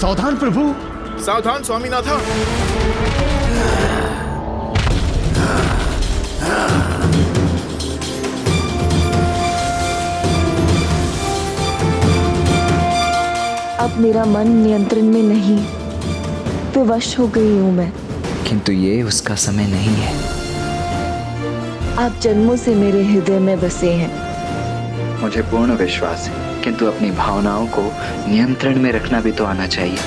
सावधान प्रभु। सावधान स्वामीनाथा। अब मेरा मन नियंत्रण में नहीं, विवश हो गई हूँ मैं। किंतु ये उसका समय नहीं है। आप जन्मों से मेरे हृदय में बसे हैं। मुझे पूर्ण विश्वास है, किंतु अपनी भावनाओं को नियंत्रण में रखना भी तो आना चाहिए।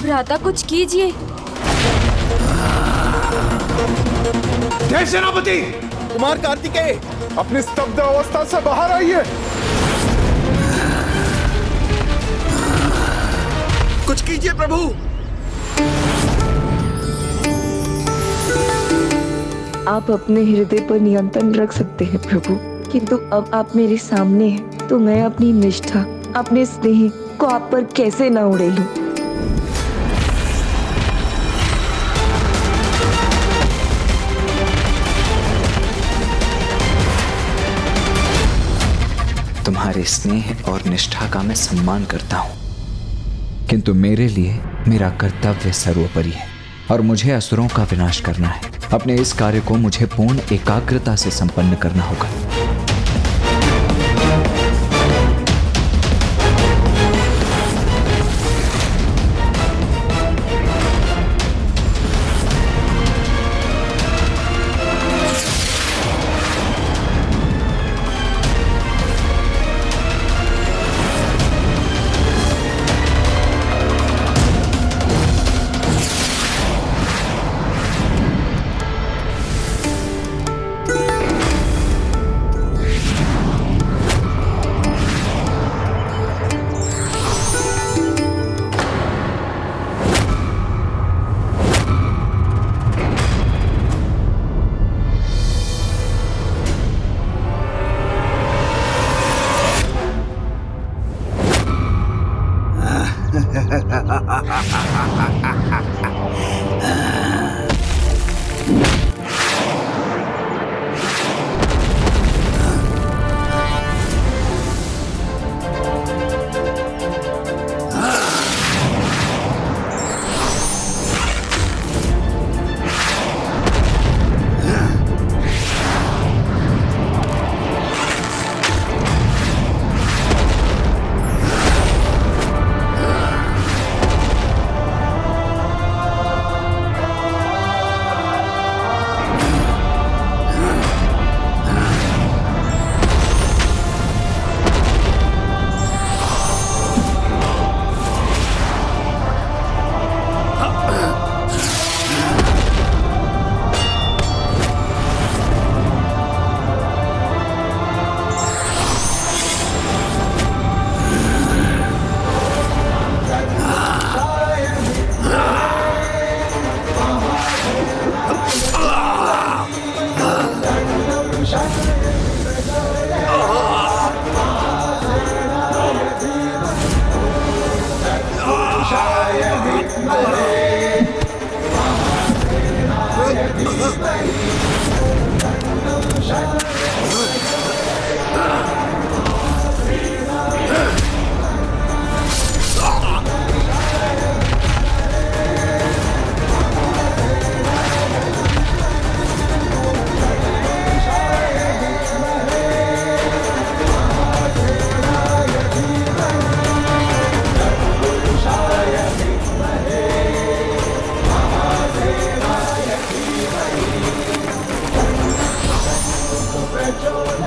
भ्राता कुछ कीजिए। देव सेनापति! कुमार कार्तिकेय, अपनी स्तब्ध अवस्था से बाहर आइए। कुछ कीजिए प्रभु। आप अपने हृदय पर नियंत्रण रख सकते हैं प्रभु, किंतु अब आप मेरे सामने हैं तो मैं अपनी निष्ठा, अपने स्नेह को आप पर कैसे न उड़ेलूं। तुम्हारे स्नेह और निष्ठा का मैं सम्मान करता हूँ, किंतु मेरे लिए मेरा कर्तव्य सर्वोपरि है और मुझे असुरों का विनाश करना है। अपने इस कार्य को मुझे पूर्ण एकाग्रता से संपन्न करना होगा।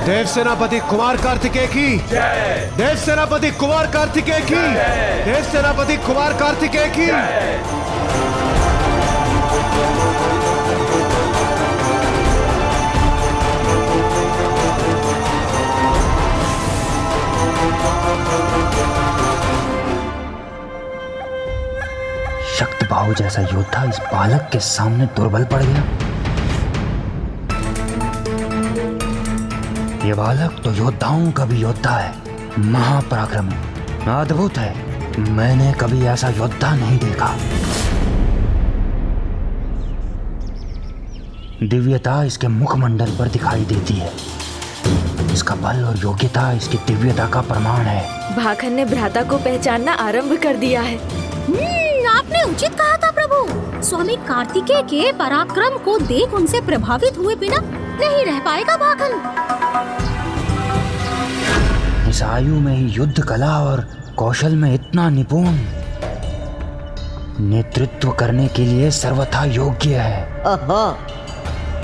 देव सेनापति कुमार कार्तिकेय की जय। देव सेनापति कुमार कार्तिकेय की जय। देव सेनापति कुमार कार्तिकेय की जय। शक्तबाहु जैसा योद्धा इस बालक के सामने दुर्बल पड़ गया। ये बालक तो योद्धाओं का भी योद्धा है, महापराक्रमी, अद्भुत है। मैंने कभी ऐसा योद्धा नहीं देखा। दिव्यता इसके मुखमंडल पर दिखाई देती है। इसका बल और योग्यता इसकी दिव्यता का प्रमाण है। भाखन ने भ्राता को पहचानना आरंभ कर दिया है। आपने उचित कहा था प्रभु। स्वामी कार्तिकेय के पराक्रम को देख उनसे प्रभावित हुए बिना नहीं रह पाएगा भाखन। इस आयु में ही युद्ध कला और कौशल में इतना निपुण, नेतृत्व करने के लिए सर्वथा योग्य है। ओहो,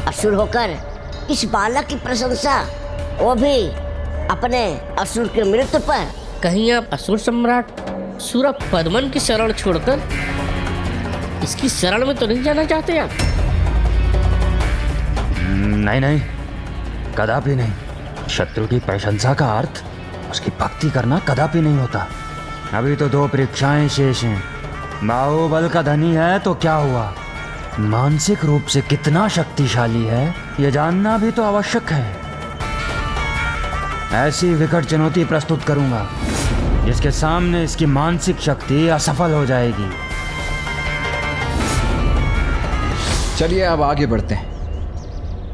असुर होकर इस बालक की प्रशंसा, वो भी अपने असुर के मृत्यु पर। कहीं आप असुर सम्राट सूरा पद्मन की शरण छोड़कर इसकी शरण में तो नहीं जाना चाहते आप? नहीं नहीं, कदापि नहीं। शत्रु की प्रशंसा का अर्थ उसकी भक्ति करना कदापि नहीं होता। अभी तो 2 परीक्षाएं शेष हैं। बाहुबल का धनी है तो क्या हुआ, मानसिक रूप से कितना शक्तिशाली है यह जानना भी तो आवश्यक है। ऐसी विकट चुनौती प्रस्तुत करूंगा जिसके सामने इसकी मानसिक शक्ति असफल हो जाएगी। चलिए अब आगे बढ़ते हैं,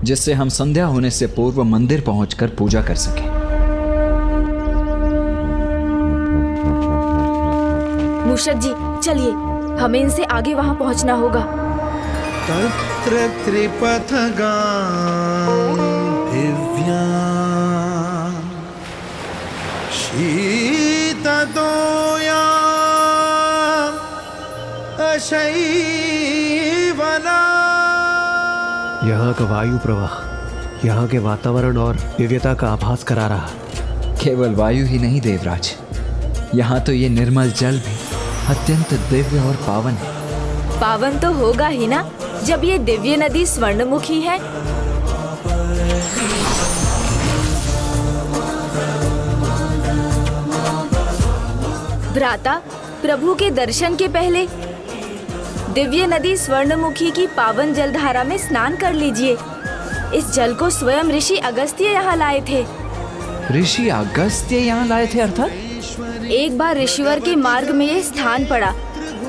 जिससे हम संध्या होने से पूर्व मंदिर पहुंचकर पूजा कर सकें। मूषक जी चलिए, हमें इनसे आगे वहां पहुंचना होगा। तत्र त्रिपथगा दिव्या शीतदोया अशैवला। यहाँ का वायु प्रवाह यहाँ के वातावरण और दिव्यता का आभास करा रहा। केवल वायु ही नहीं देवराज, यहाँ तो ये निर्मल जल भी अत्यंत दिव्य और पावन है। पावन तो होगा ही ना, जब ये दिव्य नदी स्वर्णमुखी है। भ्राता, प्रभु के दर्शन के पहले दिव्य नदी स्वर्णमुखी की पावन जलधारा में स्नान कर लीजिए। इस जल को स्वयं ऋषि अगस्त्य यहाँ लाए थे। ऋषि अगस्त्य यहाँ लाए थे अर्थात? एक बार ऋषिवर के मार्ग में ये स्थान पड़ा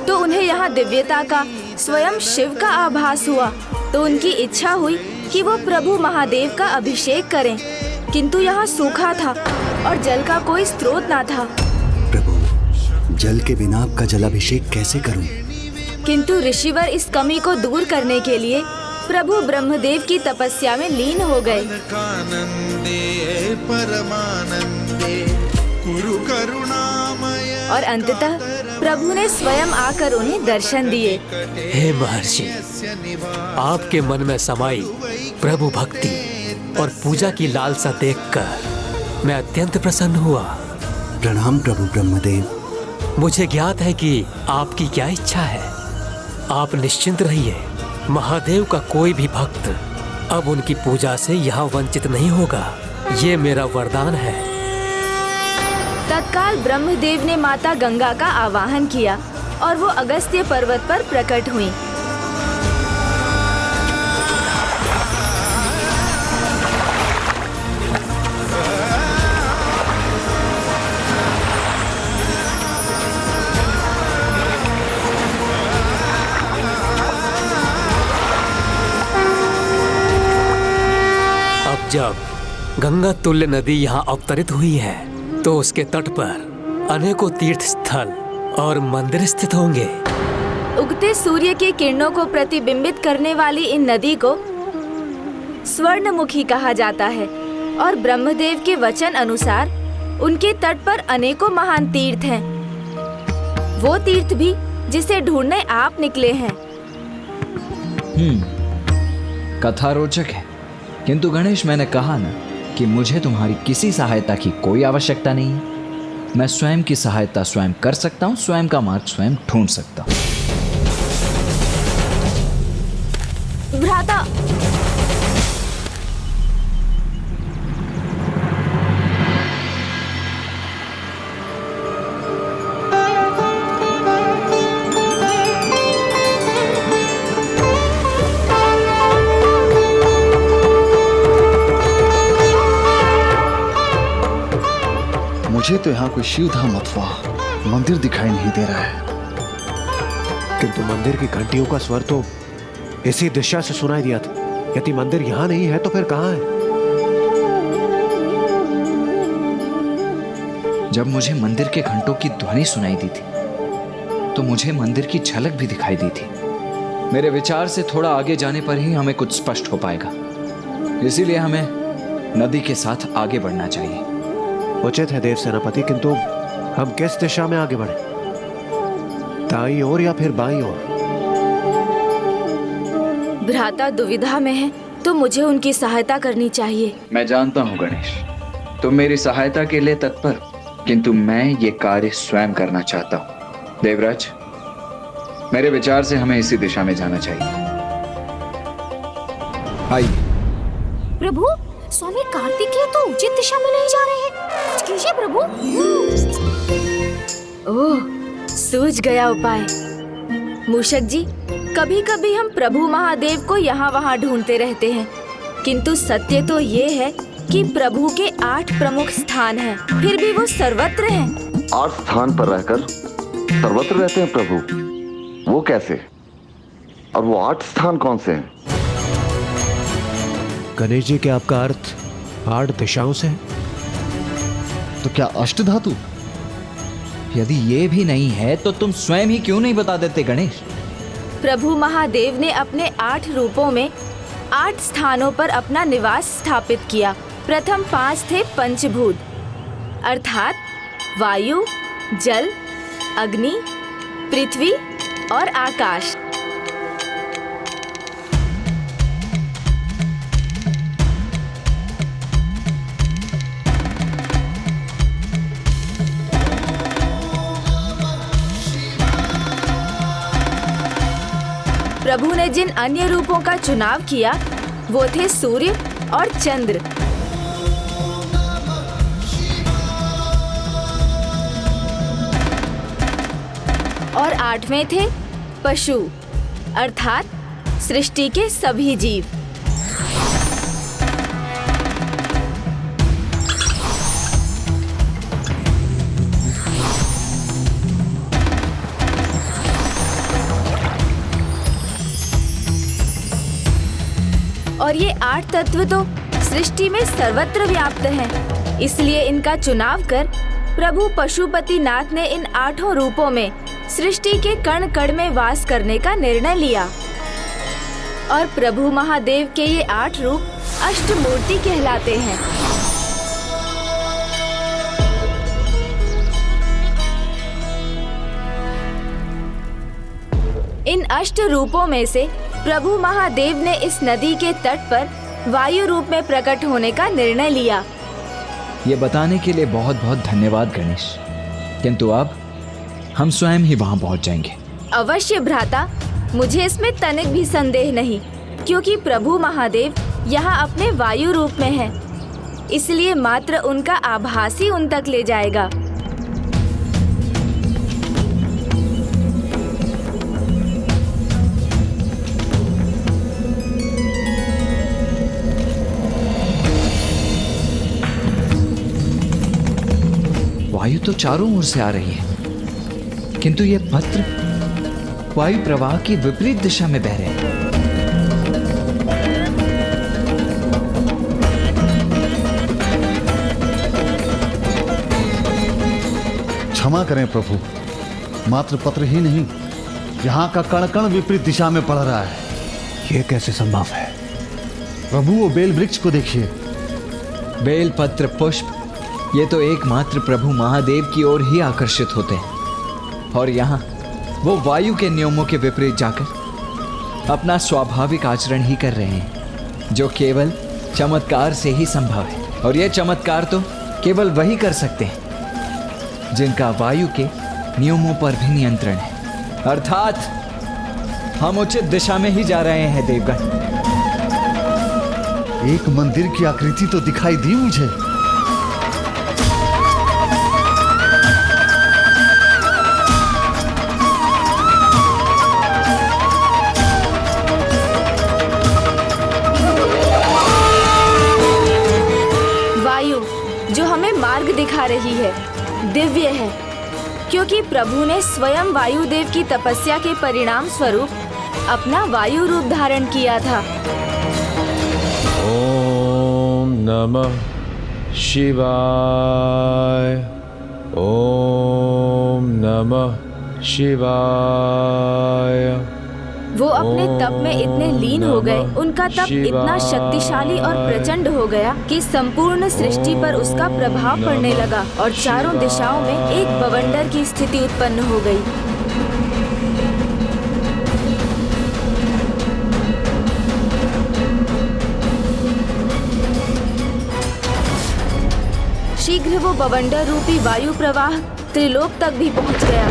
तो उन्हें यहाँ दिव्यता का, स्वयं शिव का आभास हुआ। तो उनकी इच्छा हुई कि वो प्रभु महादेव का अभिषेक करें, किंतु यहाँ सूखा था और जल का कोई स्रोत ना था। प्रभु, जल के बिना आपका जलाभिषेक कैसे करूं? किंतु ऋषिवर इस कमी को दूर करने के लिए प्रभु ब्रह्मदेव की तपस्या में लीन हो गए। और अंततः प्रभु ने स्वयं आकर उन्हें दर्शन दिए। हे महर्षि, आपके मन में समाई प्रभु भक्ति और पूजा की लालसा देखकर मैं अत्यंत प्रसन्न हुआ। प्रणाम प्रभु ब्रह्मदेव। मुझे ज्ञात है कि आपकी क्या इच्छा है। आप निश्चिंत रहिए, महादेव का कोई भी भक्त अब उनकी पूजा से यहाँ वंचित नहीं होगा। ये मेरा वरदान है। तत्काल ब्रह्मदेव ने माता गंगा का आवाहन किया और वो अगस्त्य पर्वत पर प्रकट हुई। अब जब गंगा तुल्य नदी यहाँ अवतरित हुई है तो उसके तट पर अनेकों तीर्थ स्थल और मंदिर स्थित होंगे। उगते सूर्य की किरणों को प्रतिबिंबित करने वाली इन नदी को स्वर्णमुखी कहा जाता है और ब्रह्मदेव के वचन अनुसार उनके तट पर अनेकों महान तीर्थ हैं। वो तीर्थ भी जिसे ढूंढने आप निकले हैं। कथा रोचक है, किंतु गणेश, मैंने कहा ना कि मुझे तुम्हारी किसी सहायता की कोई आवश्यकता नहीं है। मैं स्वयं की सहायता स्वयं कर सकता हूँ, स्वयं का मार्ग स्वयं ढूंढ सकता हूँ। भ्राता, मुझे तो यहाँ कोई शिवधाम अथवा मंदिर दिखाई नहीं दे रहा है। किंतु मंदिर की घंटियों का स्वर तो इसी दिशा से सुनाई दिया था। यदि मंदिर यहाँ नहीं है तो फिर कहाँ है? जब मुझे मंदिर के घंटों की ध्वनि सुनाई दी थी तो मुझे मंदिर की झलक भी दिखाई दी थी। मेरे विचार से थोड़ा आगे जाने पर ही हमें कुछ स्पष्ट हो पाएगा, इसीलिए हमें नदी के साथ आगे बढ़ना चाहिए। उचित है देव सेनापति, किंतु हम किस दिशा में आगे बढ़े, दाईं ओर या फिर बाईं ओर? भ्राता दुविधा में है तो मुझे उनकी सहायता करनी चाहिए। मैं जानता हूँ गणेश, तुम मेरी सहायता के लिए तत्पर, किंतु मैं ये कार्य स्वयं करना चाहता हूँ। देवराज, मेरे विचार से हमें इसी दिशा में जाना चाहिए। आइए। प्रभु, स्वामी कार्तिकेय तो उचित दिशा में नहीं जा रहे हैं, कुछ कीजिए प्रभु। ओह, सूझ गया उपाय। मूषक जी, कभी कभी हम प्रभु महादेव को यहाँ वहाँ ढूंढते रहते हैं, किंतु सत्य तो ये है कि प्रभु के 8 प्रमुख स्थान हैं, फिर भी वो सर्वत्र हैं। 8 स्थान पर रहकर सर्वत्र रहते हैं प्रभु, वो कैसे? और वो 8 स्थान कौन से हैं? गणेश जी, क्या आपका अर्थ 8 दिशाओं से है? तो क्या अष्टधातु? यदि ये भी नहीं है तो तुम स्वयं ही क्यों नहीं बता देते गणेश? प्रभु महादेव ने अपने 8 रूपों में 8 स्थानों पर अपना निवास स्थापित किया। प्रथम 5 थे पंचभूत, अर्थात वायु, जल, अग्नि, पृथ्वी और आकाश। प्रभु ने जिन अन्य रूपों का चुनाव किया वो थे सूर्य और चंद्र। और 8वें थे पशु, अर्थात सृष्टि के सभी जीव। और ये 8 तत्व तो सृष्टि में सर्वत्र व्याप्त हैं, इसलिए इनका चुनाव कर प्रभु पशुपतिनाथ ने इन 8 रूपों में सृष्टि के कण कण में वास करने का निर्णय लिया। और प्रभु महादेव के ये 8 रूप अष्टमूर्ति कहलाते हैं। इन अष्ट रूपों में से प्रभु महादेव ने इस नदी के तट पर वायु रूप में प्रकट होने का निर्णय लिया। ये बताने के लिए बहुत बहुत धन्यवाद गणेश, किंतु अब हम स्वयं ही वहां पहुंच जाएंगे। अवश्य भ्राता, मुझे इसमें तनिक भी संदेह नहीं, क्योंकि प्रभु महादेव यहाँ अपने वायु रूप में हैं, इसलिए मात्र उनका आभास ही उन तक ले जाएगा। वायु तो चारों ओर से आ रही है, किंतु ये पत्र वायु प्रवाह की विपरीत दिशा में बह रहे हैं। क्षमा करें प्रभु, मात्र पत्र ही नहीं, यहाँ का कण कण विपरीत दिशा में पड़ रहा है। ये कैसे संभव है? प्रभु, वो बेल वृक्ष को देखिए। बेल पत्र पुष्प ये तो एकमात्र प्रभु महादेव की ओर ही आकर्षित होते हैं, और यहाँ वो वायु के नियमों के विपरीत जाकर अपना स्वाभाविक आचरण ही कर रहे हैं, जो केवल चमत्कार से ही संभव है। और ये चमत्कार तो केवल वही कर सकते हैं जिनका वायु के नियमों पर भी नियंत्रण है, अर्थात हम उचित दिशा में ही जा रहे हैं देवगण। एक मंदिर की आकृति तो दिखाई दी मुझे। दिखा रही है दिव्य है, क्योंकि प्रभु ने स्वयं वायुदेव की तपस्या के परिणाम स्वरूप अपना वायु रूप धारण किया था। ओम नमः शिवाय। ओम नमः शिवाय। वो अपने तप में इतने लीन हो गए, उनका तप इतना शक्तिशाली और प्रचंड हो गया कि संपूर्ण सृष्टि पर उसका प्रभाव पड़ने लगा और चारों दिशाओं में एक बवंडर की स्थिति उत्पन्न हो गई। शीघ्र वो बवंडर रूपी वायु प्रवाह त्रिलोक तक भी पहुंच गया।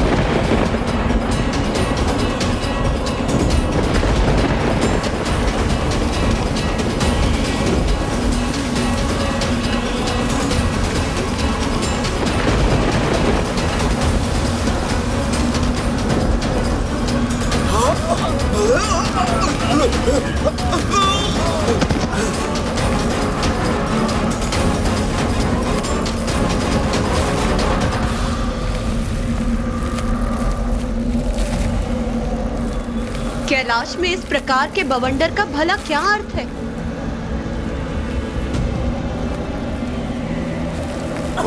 कैलाश में इस प्रकार के बवंडर का भला क्या अर्थ है?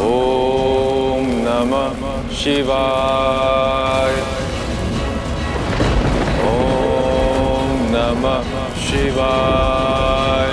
ओम नमः शिवाय। ओम नमः शिवाय।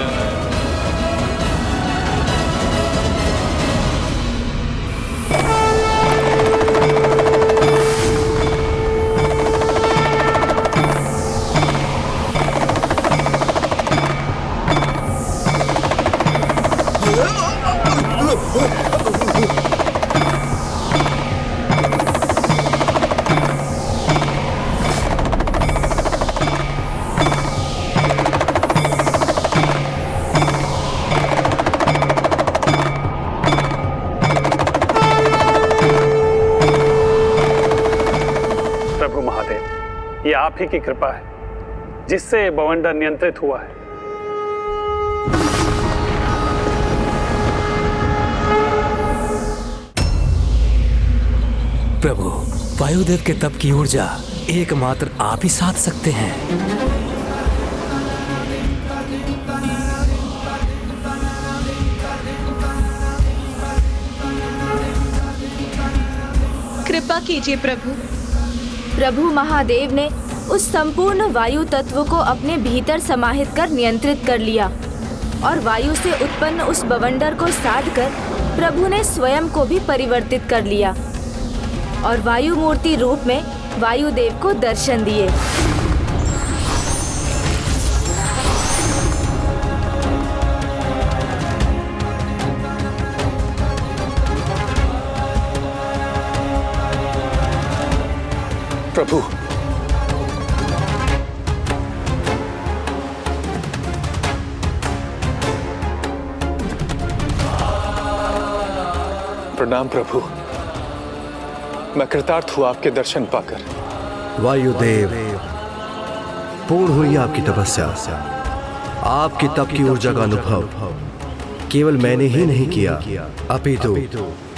प्रभु महादेव, ये आप ही की कृपा है जिससे बवंडर नियंत्रित हुआ है। प्रभु, वायुदेव के तप की ऊर्जा एकमात्र आप ही साध सकते हैं। कृपा कीजिए प्रभु। प्रभु महादेव ने उस संपूर्ण वायु तत्व को अपने भीतर समाहित कर नियंत्रित कर लिया और वायु से उत्पन्न उस बवंडर को साध कर प्रभु ने स्वयं को भी परिवर्तित कर लिया और वायु मूर्ति रूप में वायुदेव को दर्शन दिए। प्रभु, प्रणाम प्रभु। मैं कृतार्थ हुआ आपके दर्शन पाकर। वायुदेव, पूर्ण हुई आपकी तपस्या। आपकी तप की ऊर्जा का अनुभव केवल मैंने ही नहीं किया, अपितु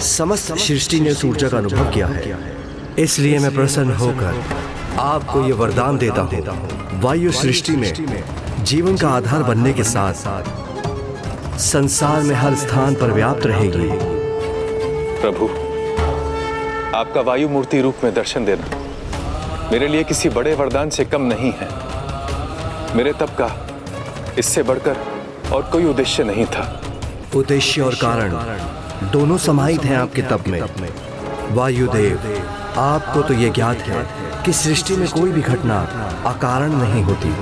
समस्त सृष्टि ने उस ऊर्जा का अनुभव किया है। इसलिए मैं प्रसन्न होकर आपको ये वरदान देता हूँ, वायु सृष्टि में जीवन का आधार बनने के साथ साथ संसार में हर स्थान पर व्याप्त रहेगी। प्रभु, आपका वायु मूर्ति रूप में दर्शन देना मेरे लिए किसी बड़े वरदान से कम नहीं है। मेरे तप का इससे बढ़कर और कोई उद्देश्य नहीं था। उद्देश्य और कारण दोनों समाहित हैं आपके तप में। वायुदेव, आपको तो ये ज्ञात है कि सृष्टि में कोई भी घटना अकारण नहीं होती।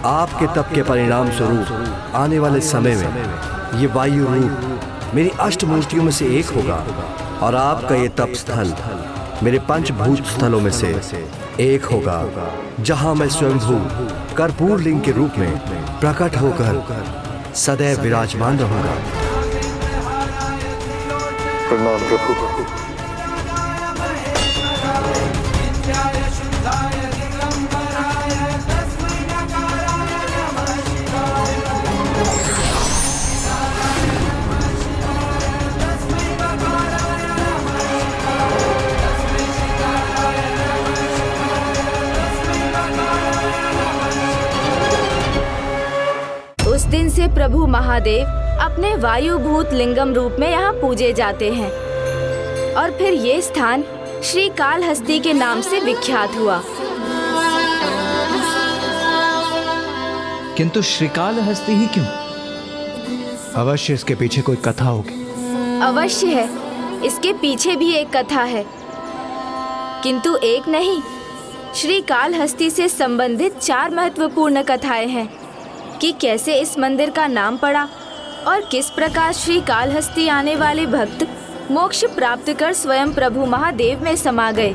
आपके तप के परिणाम स्वरूप आने वाले समय में ये वायु रूप मेरी अष्ट मूर्तियों में से एक होगा और आपका ये तप स्थल मेरे पंचभूत स्थलों में से एक होगा, जहां मैं स्वयंभू कर्पूर लिंग के रूप में प्रकट होकर सदैव विराजमान रहूंगा। प्रणाम प्रभु। उस दिन से प्रभु महादेव अपने वायुभूत लिंगम रूप में यहाँ पूजे जाते हैं। और फिर ये स्थान श्री कालहस्ती के नाम से विख्यात हुआ। किंतु श्रीकालहस्ती ही क्यों? अवश्य इसके पीछे कोई कथा होगी। अवश्य है, इसके पीछे भी एक कथा है, किंतु एक नहीं, श्री कालहस्ती से संबंधित 4 महत्वपूर्ण कथाएं हैं कि कैसे इस मंदिर का नाम पड़ा और किस प्रकार श्री कालहस्ती आने वाले भक्त मोक्ष प्राप्त कर स्वयं प्रभु महादेव में समा गए।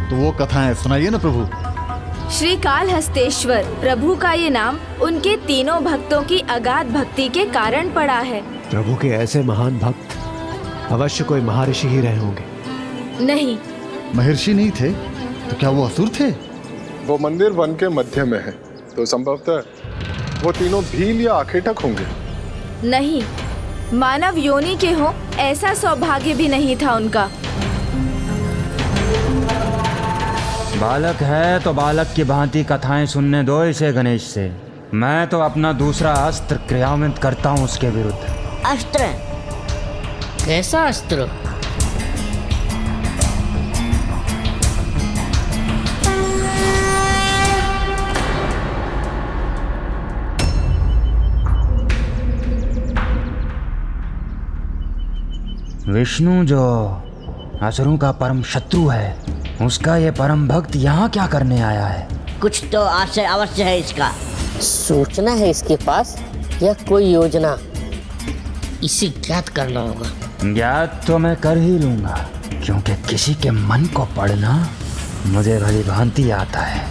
तो वो कथाएं सुनाइए ना प्रभु। श्री कालहस्तेश्वर प्रभु का ये नाम उनके तीनों भक्तों की अगाध भक्ति के कारण पड़ा है। प्रभु के ऐसे महान भक्त अवश्य कोई महर्षि ही रहे होंगे। नहीं, महर्षि नहीं थे तो क्या वो असुर थे? वो मंदिर वन के मध्य में है, तो संभवतः वो तीनों भील या आखेटक होंगे। नहीं, मानव योनि के हो ऐसा सौभाग्य भी नहीं था उनका। बालक है तो बालक की भांति कथाएं सुनने दो इसे गणेश से। मैं तो अपना दूसरा अस्त्र क्रियान्वित करता हूँ उसके विरुद्ध। अस्त्र? कैसा अस्त्र? विष्णु जो असुरों का परम शत्रु है, उसका ये परम भक्त यहाँ क्या करने आया है? कुछ तो आशय अवश्य है इसका। सोचना है इसके पास या कोई योजना, इसे ज्ञात करना होगा। ज्ञात तो मैं कर ही लूंगा, क्योंकि किसी के मन को पढ़ना मुझे भली भांति आता है।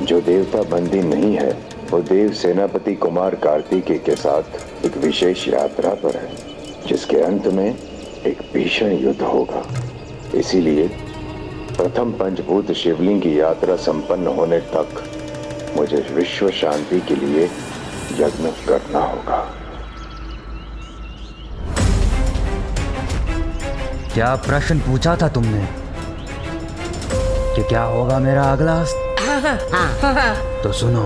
जो देवता बंदी नहीं है वो देव सेनापति कुमार कार्तिकेय के साथ एक विशेष यात्रा पर है, जिसके अंत में एक भीषण युद्ध होगा। इसीलिए प्रथम पंचभूत शिवलिंग की यात्रा संपन्न होने तक मुझे विश्व शांति के लिए यज्ञ करना होगा। क्या प्रश्न पूछा था तुमने कि क्या होगा मेरा अगला अस्त्र? तो सुनो,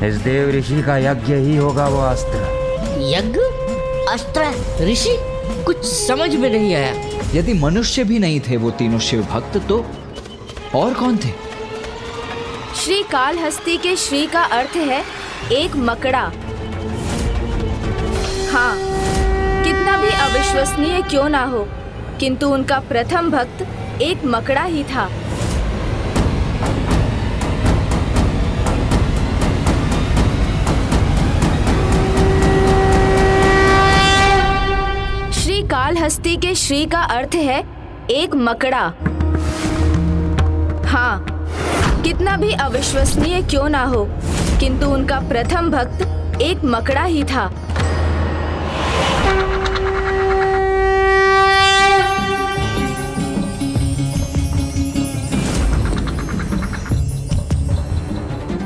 इस देव ऋषि का यज्ञ ही होगा वो अस्त्र। यज्ञ? अस्त्र? ऋषि? कुछ समझ में नहीं आया। यदि मनुष्य भी नहीं थे वो तीनों शिव भक्त, तो और कौन थे? श्री कालहस्ती के श्री का अर्थ है एक मकड़ा। हाँ, कितना भी अविश्वसनीय क्यों ना हो, किंतु उनका प्रथम भक्त एक मकड़ा ही था। कालहस्ती के श्री का अर्थ है एक मकड़ा। हाँ, कितना भी अविश्वसनीय क्यों ना हो, किंतु उनका प्रथम भक्त एक मकड़ा ही था।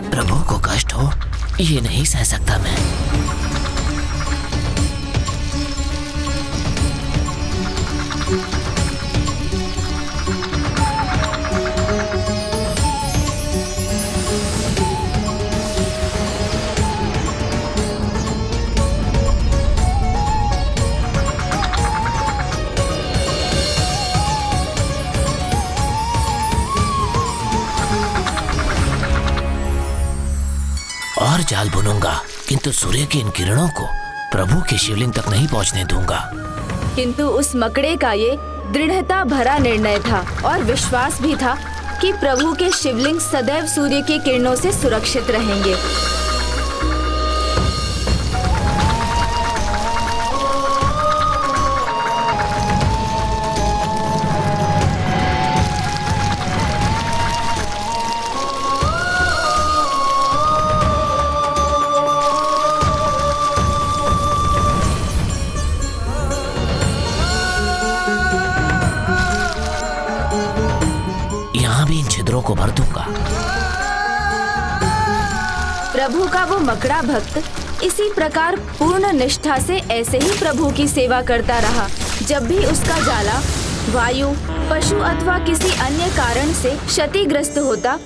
प्रभु को कष्ट हो ये नहीं सह सकता मैं। और जाल बुनूंगा, किंतु सूर्य की इन किरणों को प्रभु के शिवलिंग तक नहीं पहुंचने दूंगा। किंतु उस मकड़े का ये दृढ़ता भरा निर्णय था और विश्वास भी था कि प्रभु के शिवलिंग सदैव सूर्य की किरणों से सुरक्षित रहेंगे। को भर दूंगा। प्रभु का वो मकड़ा भक्त इसी प्रकार पूर्ण निष्ठा से ऐसे ही प्रभु की सेवा करता रहा। जब भी उसका जाला वायु, पशु अथवा किसी अन्य कारण से क्षतिग्रस्त होता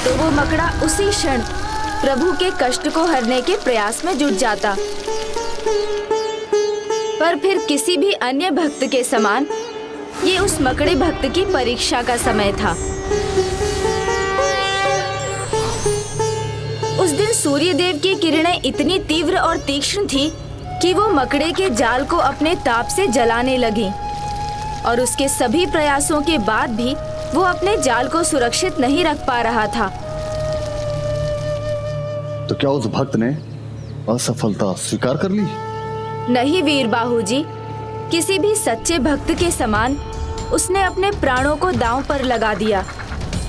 तो वो मकड़ा उसी क्षण प्रभु के कष्ट को हरने के प्रयास में जुट जाता। पर फिर किसी भी अन्य भक्त के समान ये उस मकड़े भक्त की परीक्षा का समय था। उस दिन सूर्य देव की किरणें इतनी तीव्र और तीक्ष्ण थी कि वो मकड़े के जाल को अपने ताप से जलाने लगी और उसके सभी प्रयासों के बाद भी वो अपने जाल को सुरक्षित नहीं रख पा रहा था। तो क्या उस भक्त ने असफलता स्वीकार कर ली? नहीं वीर बाहू जी, किसी भी सच्चे भक्त के समान उसने अपने प्राणों को दांव पर लगा दिया,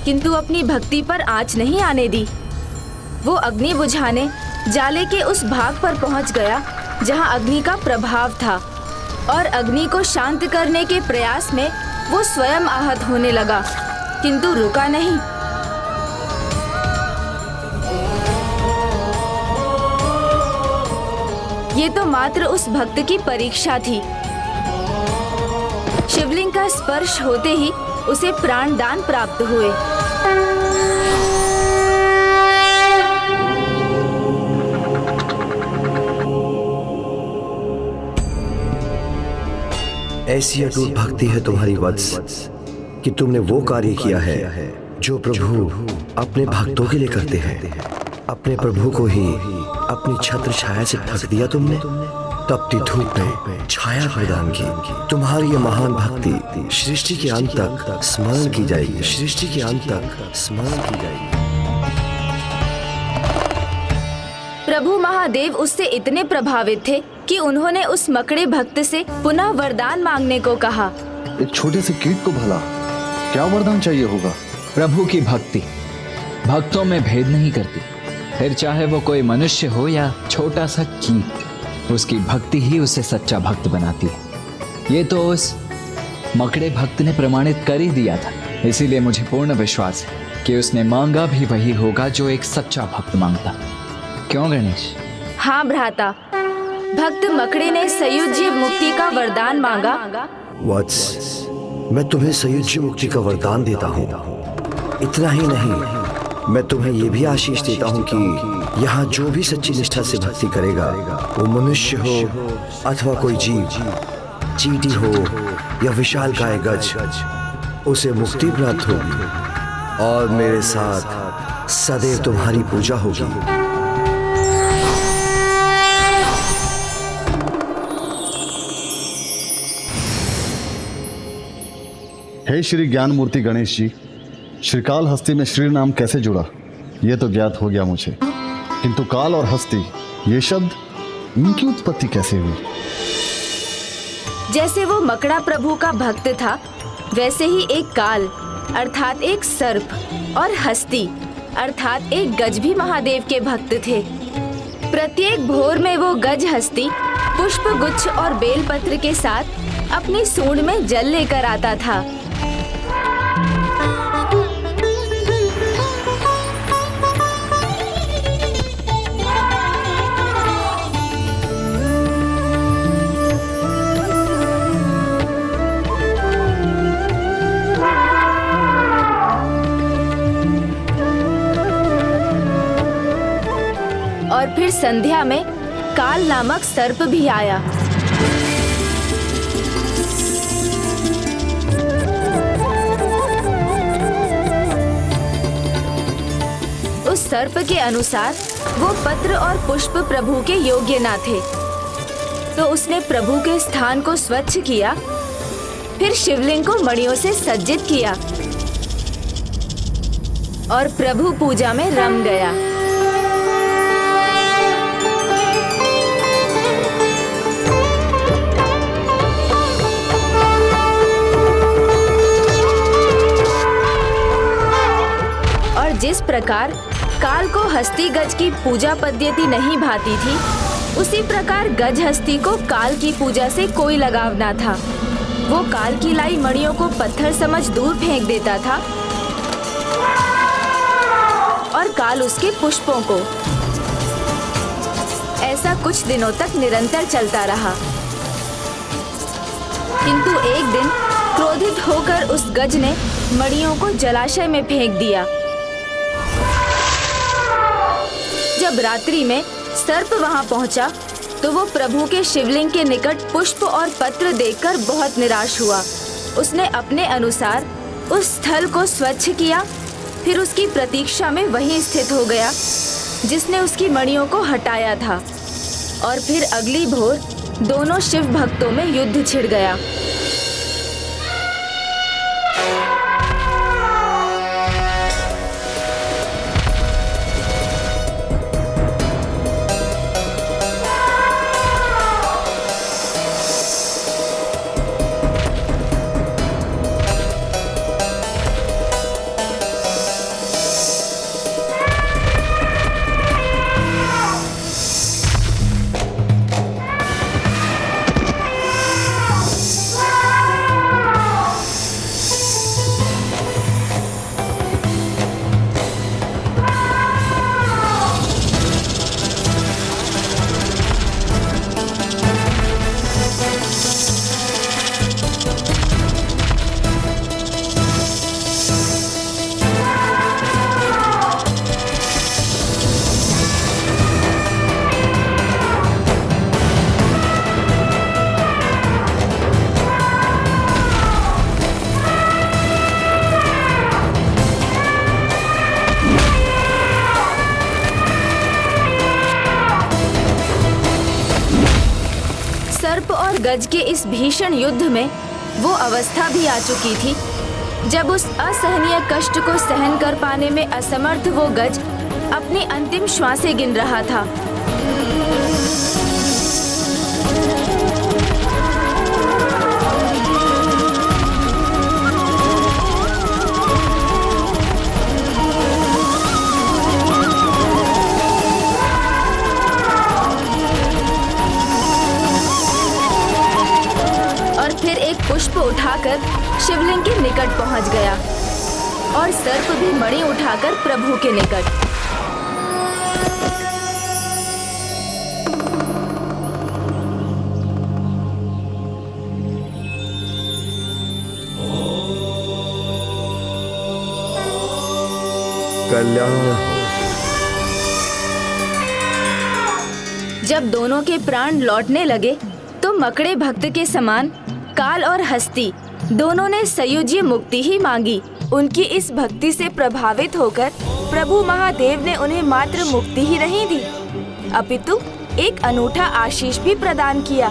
किंतु अपनी भक्ति पर आंच नहीं आने दी। वो अग्नि बुझाने जाले के उस भाग पर पहुंच गया जहां अग्नि का प्रभाव था और अग्नि को शांत करने के प्रयास में वो स्वयं आहत होने लगा, किंतु रुका नहीं। ये तो मात्र उस भक्त की परीक्षा थी। शिवलिंग का स्पर्श होते ही उसे प्राण दान प्राप्त हुए। ऐसी अटूट भक्ति है तुम्हारी वत्स कि तुमने वो कार्य किया है जो प्रभु अपने भक्तों के लिए करते हैं। अपने प्रभु को ही अपनी छत्र छाया से ढक दिया तुमने, तपती धूप में छाया प्रदान की। तुम्हारी ये महान भक्ति सृष्टि के अंत तक स्मरण की जाएगी, सृष्टि के अंत तक स्मरण की जाएगी। प्रभु महादेव उससे इतने प्रभावित थे कि उन्होंने उस मकड़े भक्त से पुनः वरदान मांगने को कहा। एक छोटे से कीट को भला क्या वरदान चाहिए होगा? प्रभु की भक्ति भक्तों में भेद नहीं करती, फिर चाहे वो कोई मनुष्य हो या छोटा सा कीट, उसकी भक्ति ही उसे सच्चा भक्त बनाती है। ये तो उस मकड़े भक्त ने प्रमाणित कर ही दिया था। इसीलिए मुझे पूर्ण विश्वास है कि उसने मांगा भी वही होगा जो एक सच्चा भक्त मांगता। क्यों गणेश? हाँ भ्राता, भक्त मकड़े ने सयुज्य मुक्ति का वरदान मांगा। वत्स, मैं तुम्हें सयुज्य मुक्ति का वरदान देता हूँ। इतना ही नहीं, मैं तुम्हें ये भी आशीष देता हूँ कि यहाँ जो भी सच्ची निष्ठा से भक्ति करेगा, वो मनुष्य हो अथवा कोई जीव, चींटी हो या विशालकाय गज, उसे मुक्ति प्राप्त होगी और मेरे साथ सदैव तुम्हारी पूजा होगी। हे श्री ज्ञान मूर्ति गणेश जी, श्रीकाल हस्ती में श्री नाम कैसे जुड़ा ये तो ज्ञात हो गया मुझे, किंतु काल और हस्ती ये शब्द, इनकी उत्पत्ति कैसे हुई? जैसे वो मकड़ा प्रभु का भक्त था, वैसे ही एक काल अर्थात एक सर्प और हस्ती अर्थात एक गज भी महादेव के भक्त थे। प्रत्येक भोर में वो गज हस्ती पुष्प गुच्छ और बेलपत्र के साथ अपनी सूंड में जल लेकर आता था। और फिर संध्या में काल नामक सर्प भी आया। उस सर्प के अनुसार वो पत्र और पुष्प प्रभु के योग्य ना थे, तो उसने प्रभु के स्थान को स्वच्छ किया, फिर शिवलिंग को मणियों से सज्जित किया और प्रभु पूजा में रम गया। जिस प्रकार काल को हस्ती गज की पूजा पद्धति नहीं भाती थी, उसी प्रकार गज हस्ती को काल की पूजा से कोई लगाव ना था। वो काल की लाई मणियों को पत्थर समझ दूर फेंक देता था और काल उसके पुष्पों को। ऐसा कुछ दिनों तक निरंतर चलता रहा, किंतु एक दिन क्रोधित होकर उस गज ने मणियों को जलाशय में फेंक दिया। जब रात्रि में सर्प वहां पहुंचा तो वो प्रभु के शिवलिंग के निकट पुष्प और पत्र देखकर बहुत निराश हुआ। उसने अपने अनुसार उस स्थल को स्वच्छ किया, फिर उसकी प्रतीक्षा में वहीं स्थित हो गया जिसने उसकी मणियों को हटाया था। और फिर अगली भोर दोनों शिव भक्तों में युद्ध छिड़ गया। सर्प और गज के इस भीषण युद्ध में वो अवस्था भी आ चुकी थी जब उस असहनीय कष्ट को सहन कर पाने में असमर्थ वो गज अपनी अंतिम श्वासें गिन रहा था। फिर एक पुष्प उठाकर शिवलिंग के निकट पहुंच गया और सर्प भी मणि उठाकर प्रभु के निकट। कल्याण। जब दोनों के प्राण लौटने लगे तो मकड़े भक्त के समान काल और हस्ती दोनों ने संयुज्य मुक्ति ही मांगी। उनकी इस भक्ति से प्रभावित होकर प्रभु महादेव ने उन्हें मात्र मुक्ति ही नहीं दी, अपितु एक अनूठा आशीष भी प्रदान किया।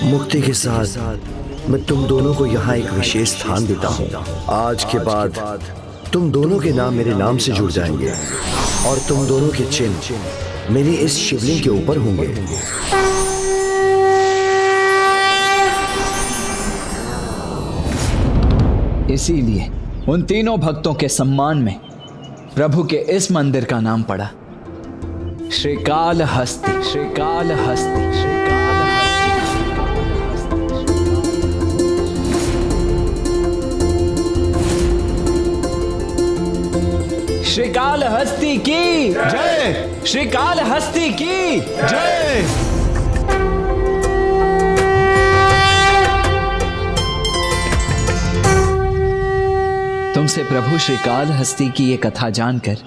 मुक्ति के साथ मैं तुम दोनों को यहाँ एक विशेष स्थान देता हूँ। आज के बाद तुम दोनों के नाम मेरे नाम से जुड़ जाएंगे और तुम दोनों के चिन्ह मेरे इस शिवलिंग के ऊपर होंगे। इसीलिए उन तीनों भक्तों के सम्मान में प्रभु के इस मंदिर का नाम पड़ा श्रीकालहस्ती। श्रीकालहस्ती, श्रीकालहस्ती की जय। श्रीकालहस्ती की जय। तुमसे प्रभु श्रीकालहस्ती की ये कथा जानकर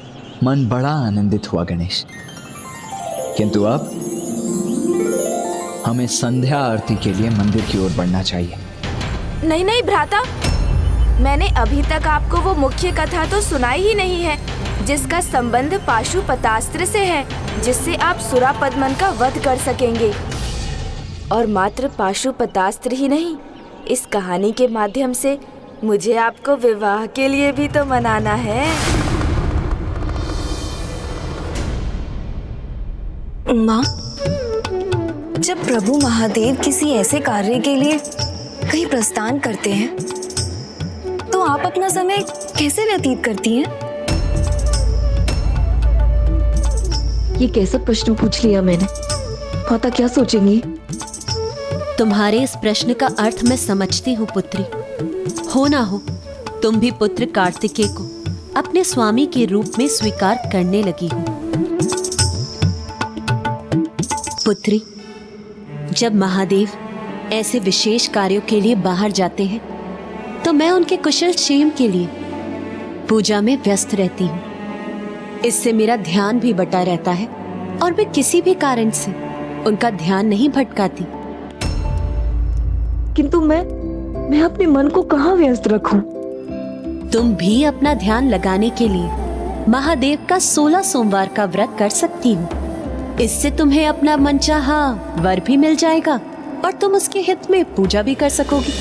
मन बड़ा आनंदित हुआ गणेश, किंतु अब हमें संध्या आरती के लिए मंदिर की ओर बढ़ना चाहिए। नहीं नहीं भ्राता, मैंने अभी तक आपको वो मुख्य कथा तो सुनाई ही नहीं है जिसका संबंध पाशुपतास्त्र से है, जिससे आप सुरापद्मन का वध कर सकेंगे। और मात्र पाशुपतास्त्र ही नहीं, इस कहानी के माध्यम से मुझे आपको विवाह के लिए भी तो मनाना है। माँ, जब प्रभु महादेव किसी ऐसे कार्य के लिए कहीं प्रस्थान करते हैं तो आप अपना समय कैसे व्यतीत करती हैं? ये कैसा प्रश्न पूछ लिया मैंने? माता क्या सोचेंगी? तुम्हारे इस प्रश्न का अर्थ मैं समझती हूँ पुत्री। हो ना हो, तुम भी पुत्र कार्तिकेय को अपने स्वामी के रूप में स्वीकार करने लगी हूँ। पुत्री, जब महादेव ऐसे विशेष कार्यों के लिए बाहर जाते हैं तो मैं उनके कुशल क्षेम के लिए पूजा में व्यस्त रहती हूँ। इससे मेरा ध्यान भी बटा रहता है और मैं किसी भी कारण से उनका ध्यान नहीं भटकाती। किंतु मैं अपने मन को कहाँ व्यस्त रखूं? तुम भी अपना ध्यान लगाने के लिए महादेव का 16 सोमवार का व्रत कर सकती हो। इससे तुम्हें अपना मनचाहा वर भी मिल जाएगा और तुम उसके हित में पूजा भी कर सकोगी।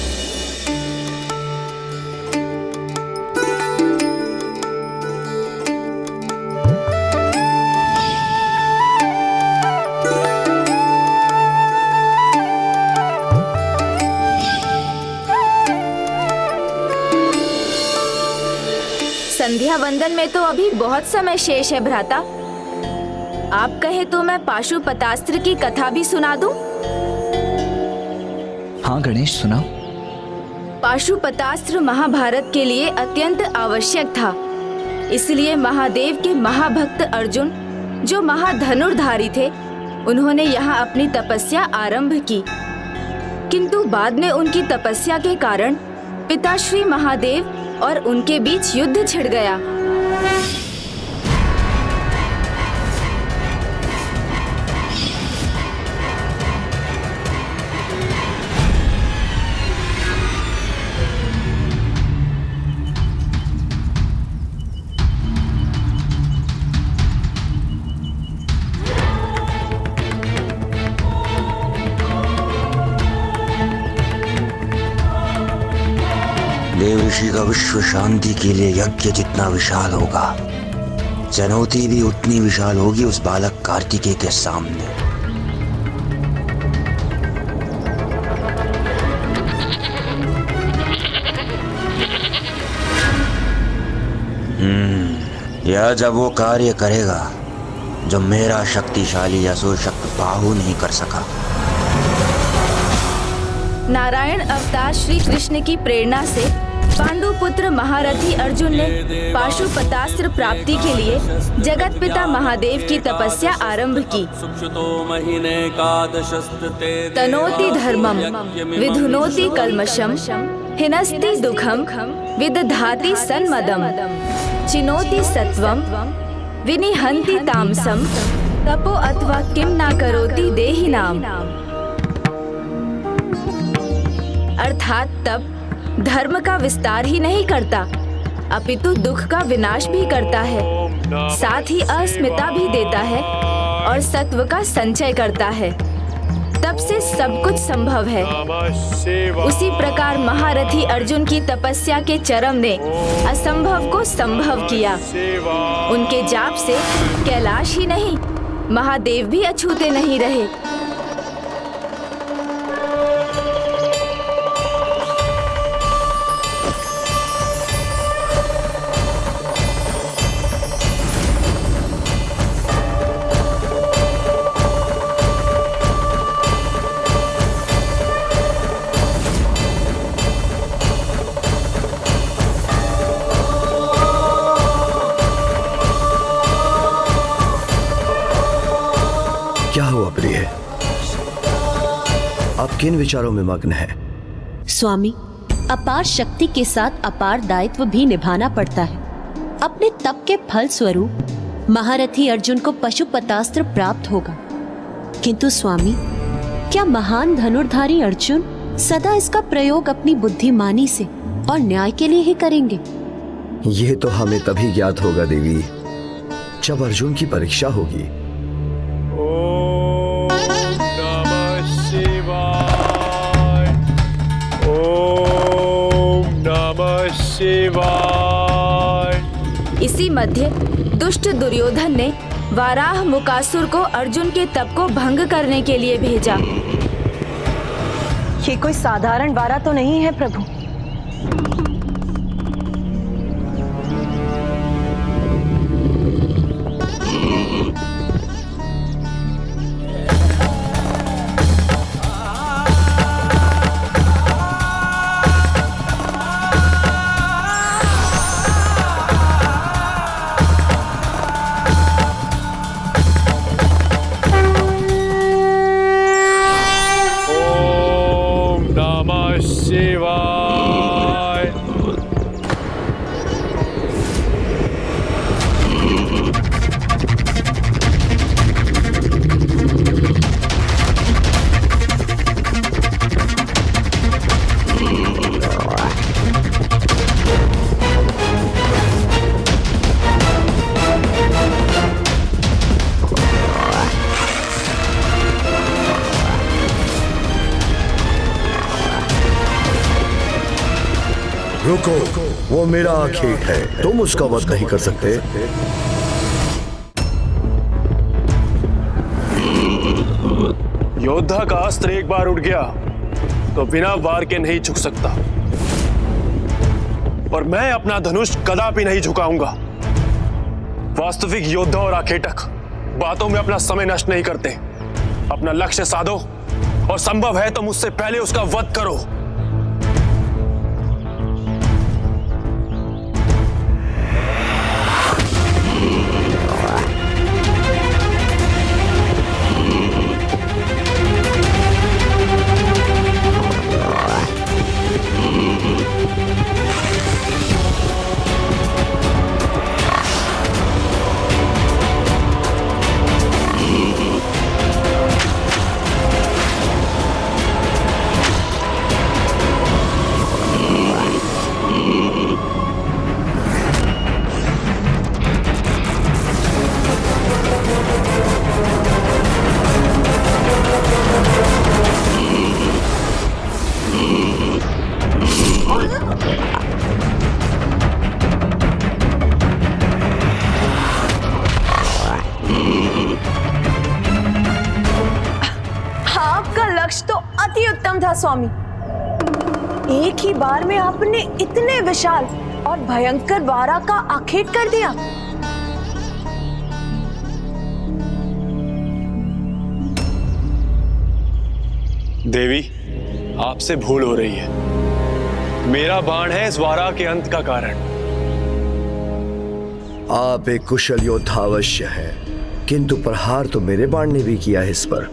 संध्या वंदन में तो अभी बहुत समय शेष है भ्राता। आप कहे तो मैं पाशुपतास्त्र की कथा भी सुना दूं? हाँ गणेश, सुनाओ। पाशुपतास्त्र महाभारत के लिए अत्यंत आवश्यक था। इसलिए महादेव के महाभक्त अर्जुन, जो महाधनुर्धारी थे, उन्होंने यहाँ अपनी तपस्या आरंभ की। किंतु बाद में उनकी तपस्या के कारण पिताश्री महादेव और उनके बीच युद्ध छिड़ गया। देव ऋषि का विश्व शांति के लिए यज्ञ जितना विशाल होगा, चुनौती भी उतनी विशाल होगी उस बालक कार्तिकेय के सामने। यह जब वो कार्य करेगा जो मेरा शक्तिशाली असुर शक्ति बाहु नहीं कर सका। नारायण अवतार श्री कृष्ण की प्रेरणा से पांडुपुत्र महारथी अर्जुन ने पाशुपतास्त्र प्राप्ति के लिए जगत पिता महादेव की तपस्या आरंभ की। तनोति धर्मम विधुनोति कल्मषम हिनस्ति दुखम विदधाति सन्मदम चिनोति सत्वम विनिहन्ति तामसम तपो अथवा किम ना करोति देहिनाम। अर्थात तप धर्म का विस्तार ही नहीं करता, अपितु दुख का विनाश भी करता है, साथ ही अस्मिता भी देता है और सत्व का संचय करता है। तप से सब कुछ संभव है। उसी प्रकार महारथी अर्जुन की तपस्या के चरम ने असंभव को संभव किया। उनके जाप से कैलाश ही नहीं, महादेव भी अछूते नहीं रहे। क्या हुआ प्रिय? आप किन विचारों में मग्न हैं? स्वामी, अपार शक्ति के साथ अपार दायित्व भी निभाना पड़ता है। अपने तप के फल स्वरूप महारथी अर्जुन को पशुपतास्त्र प्राप्त होगा, किंतु स्वामी, क्या महान धनुर्धारी अर्जुन सदा इसका प्रयोग अपनी बुद्धिमानी से और न्याय के लिए ही करेंगे? यह तो हमें तभी ज्ञात होगा देवी, जब अर्जुन की परीक्षा होगी। इसी मध्य दुष्ट दुर्योधन ने वाराह मुकासुर को अर्जुन के तप को भंग करने के लिए भेजा। ये कोई साधारण वारा तो नहीं है प्रभु। रुको, वो मेरा आखेट है, तुम उसका वध नहीं कर सकते। योद्धा का अस्त्र एक बार उठ गया तो बिना वार के नहीं झुक सकता, और मैं अपना धनुष कदापि नहीं झुकाऊंगा। वास्तविक योद्धा और आखेटक बातों में अपना समय नष्ट नहीं करते। अपना लक्ष्य साधो और संभव है तो मुझसे पहले उसका वध करो। स्वामी, एक ही बार में आपने इतने विशाल और भयंकर वारा का आखेट कर दिया। देवी, आपसे भूल हो रही है। मेरा बाण है इस वारा के अंत का कारण। आप एक कुशल योद्धा अवश्य है, किंतु प्रहार तो मेरे बाण ने भी किया है इस पर,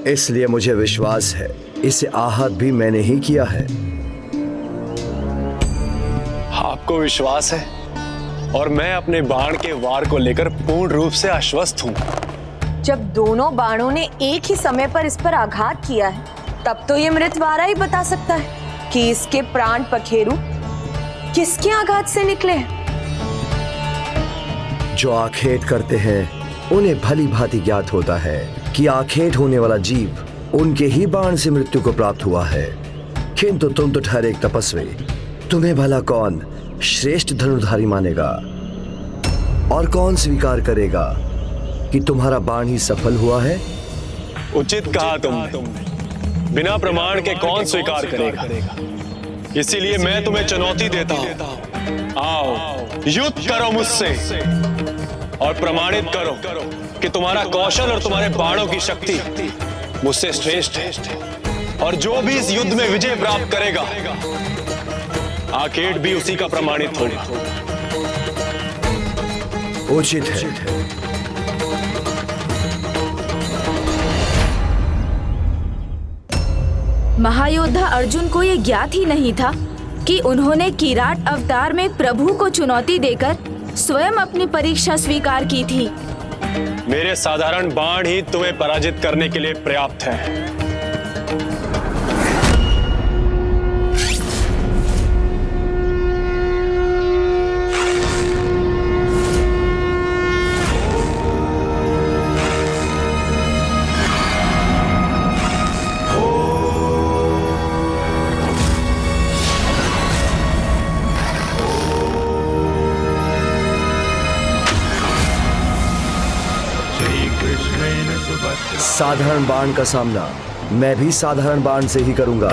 इसलिए मुझे विश्वास है इसे आहत भी मैंने ही किया है। आपको विश्वास है, और मैं अपने बाण के वार को लेकर पूर्ण रूप से आश्वस्त हूं। जब दोनों बाणों ने एक ही समय पर इस पर आघात किया है, तब तो ये मृतवारा ही बता सकता है कि इसके प्राण पखेरु किसके आघात से निकले हैं। जो आखेट करते हैं उन्हें भली भांति ज्ञात होता है कि आखेट होने वाला जीव उनके ही बाण से मृत्यु को प्राप्त हुआ है, किंतु तुम तो ठहरे एक तपस्वी। तुम्हें भला कौन श्रेष्ठ धनुर्धारी मानेगा, और कौन स्वीकार करेगा कि तुम्हारा बाण ही सफल हुआ है? उचित कहा तुमने। बिना प्रमाण के कौन स्वीकार करेगा? इसीलिए मैं तुम्हें चुनौती देता हूं। आओ, युद्ध करो मुझसे और प्रमाणित करो कि तुम्हारा कौशल और तुम्हारे बाणों की शक्ति मुझसे श्रेष्ठ है, और जो भी इस युद्ध में विजय प्राप्त करेगा, आखेट भी उसी का प्रमाणित होगा। उचित है। महायोद्धा अर्जुन को ये ज्ञात ही नहीं था कि उन्होंने किराट अवतार में प्रभु को चुनौती देकर स्वयं अपनी परीक्षा स्वीकार की थी। मेरे साधारण बाण ही तुम्हें पराजित करने के लिए पर्याप्त है। साधारण बाण का सामना मैं भी साधारण बाण से ही करूंगा।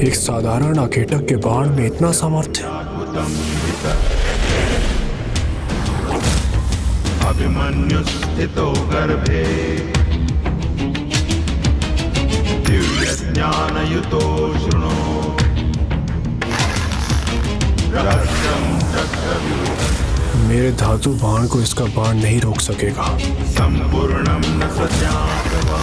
एक साधारण आखेटक के बाण में इतना सामर्थ्य। अभिमन्यु स्थितो गर्भे दिव्य ज्ञानयुतो शृणो मेरे धातु बाण को इसका बाण नहीं रोक सकेगा। संपूर्णम न सत्यात्मा।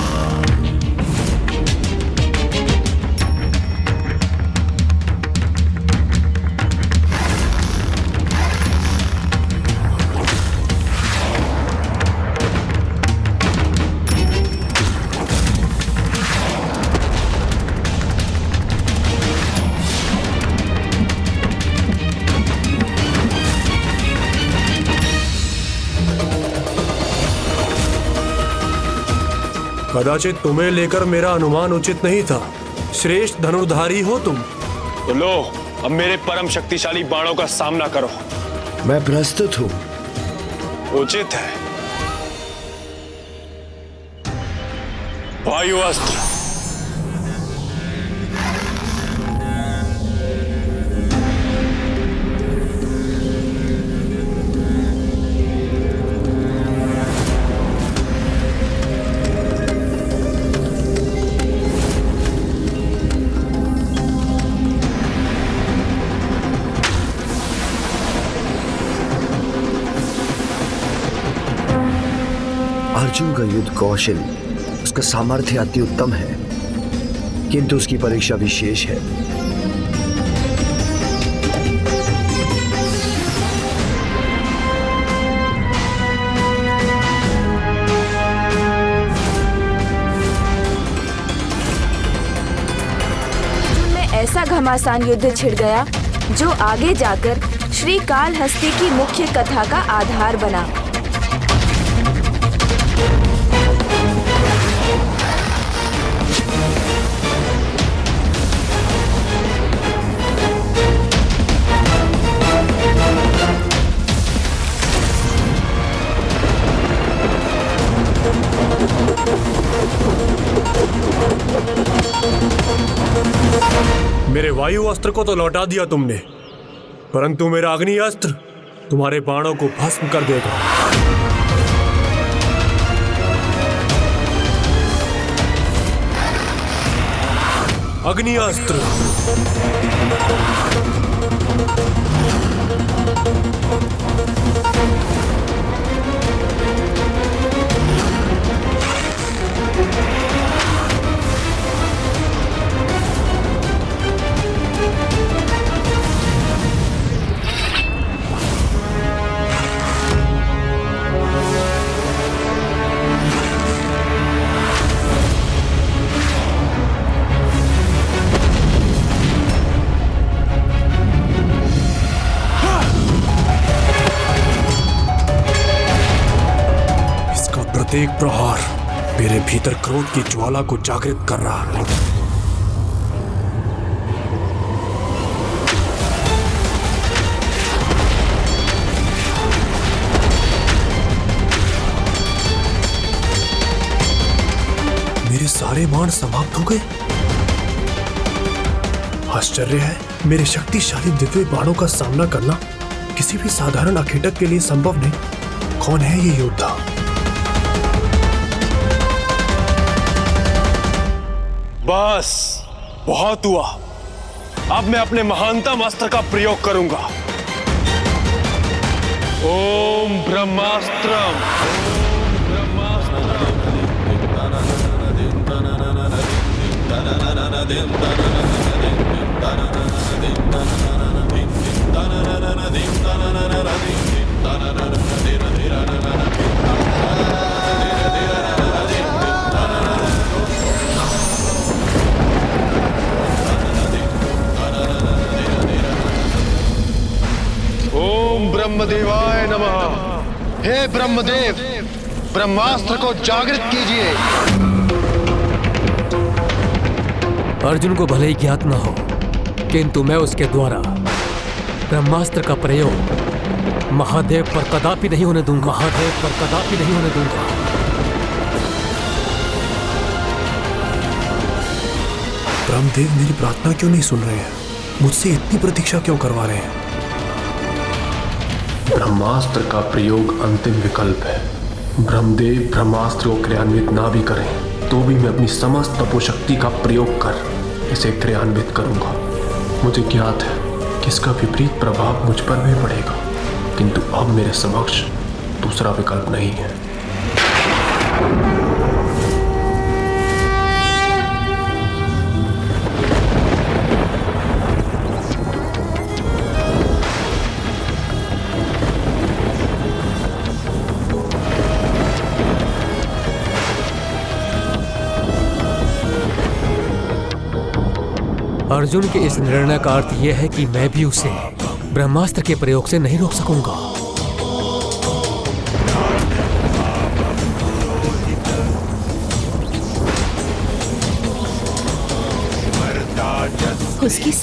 कदाचित तुम्हें लेकर मेरा अनुमान उचित नहीं था। श्रेष्ठ धनुर्धारी हो तुम। तो लो, अब मेरे परम शक्तिशाली बाणों का सामना करो। मैं प्रस्तुत हूं। उचित है। वायु अस्त्र। अर्जुन का युद्ध कौशल, उसका सामर्थ्य अति उत्तम है, किंतु उसकी परीक्षा विशेष है। में ऐसा घमासान युद्ध छिड़ गया जो आगे जाकर श्री कालहस्ती की मुख्य कथा का आधार बना। मेरे वायु अस्त्र को तो लौटा दिया तुमने, परंतु मेरा अग्नि अस्त्र तुम्हारे बाणों को भस्म कर देगा। अग्नि अस्त्र। प्रत्येक प्रहार मेरे भीतर क्रोध की ज्वाला को जागृत कर रहा है। मेरे सारे बाण समाप्त हो गए। आश्चर्य है, मेरे शक्तिशाली दिव्य बाणों का सामना करना किसी भी साधारण अखेटक के लिए संभव नहीं। कौन है ये योद्धा? बस बहुत हुआ। अब मैं अपने महानतम अस्त्र का प्रयोग करूंगा। ओम ब्रह्मास्त्रम। ब्रह्मदेवाय नमः। हे ब्रह्मदेव, ब्रह्मास्त्र को जागृत कीजिए। अर्जुन को भले ही ज्ञात न हो, किंतु मैं उसके द्वारा ब्रह्मास्त्र का प्रयोग महादेव पर कदापि नहीं होने दूंगा। महादेव पर कदापि नहीं होने दूंगा। ब्रह्मदेव मेरी प्रार्थना क्यों नहीं सुन रहे हैं? मुझसे इतनी प्रतीक्षा क्यों करवा रहे हैं? ब्रह्मास्त्र का प्रयोग अंतिम विकल्प है। ब्रह्मदेव ब्रह्मास्त्र को क्रियान्वित ना भी करें तो भी मैं अपनी समस्त तपोशक्ति का प्रयोग कर इसे क्रियान्वित करूंगा। मुझे ज्ञात है कि इसका विपरीत प्रभाव मुझ पर भी पड़ेगा, किंतु अब मेरे समक्ष दूसरा विकल्प नहीं है। अर्जुन के इस निर्णय का अर्थ यह है कि मैं भी उसे ब्रह्मास्त्र के प्रयोग से नहीं रोक सकूंगा।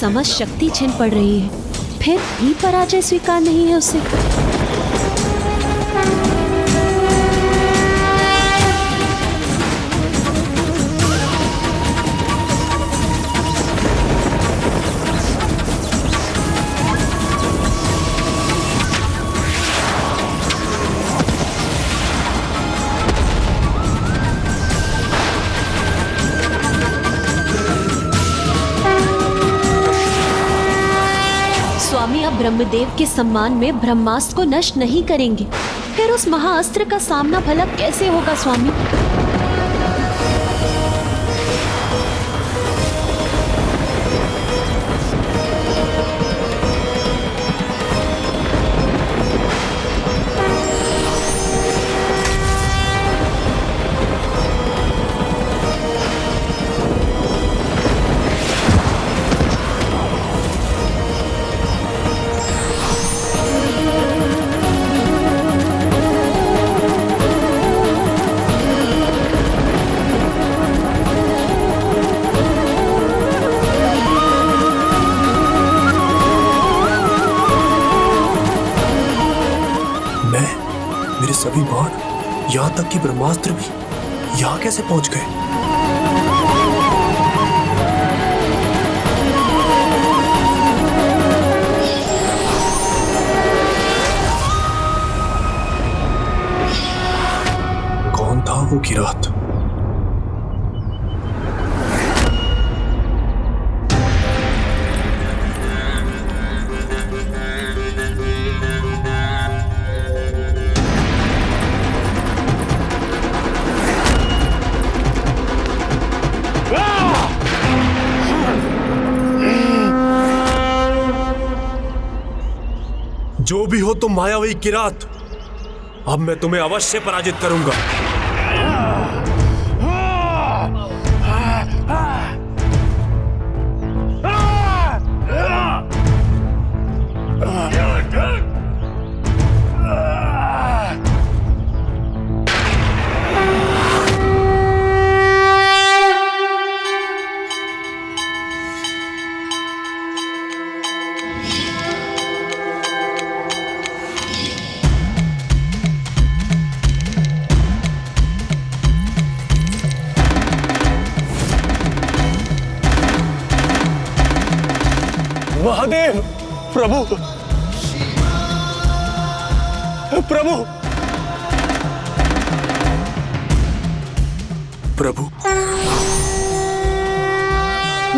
समस्त शक्ति छिन पड़ रही है, फिर भी पराजय स्वीकार नहीं है उसे। स्वामी अब ब्रह्मदेव के सम्मान में ब्रह्मास्त्र को नष्ट नहीं करेंगे, फिर उस महाअस्त्र का सामना भला कैसे होगा स्वामी? मेरे सभी बाण, यहाँ तक कि ब्रह्मास्त्र भी यहाँ कैसे पहुंच गए? कौन था वो किरात? जो भी हो तुम मायावी किरात, अब मैं तुम्हें अवश्य पराजित करूंगा। महादेव, प्रभु, प्रभु, प्रभु,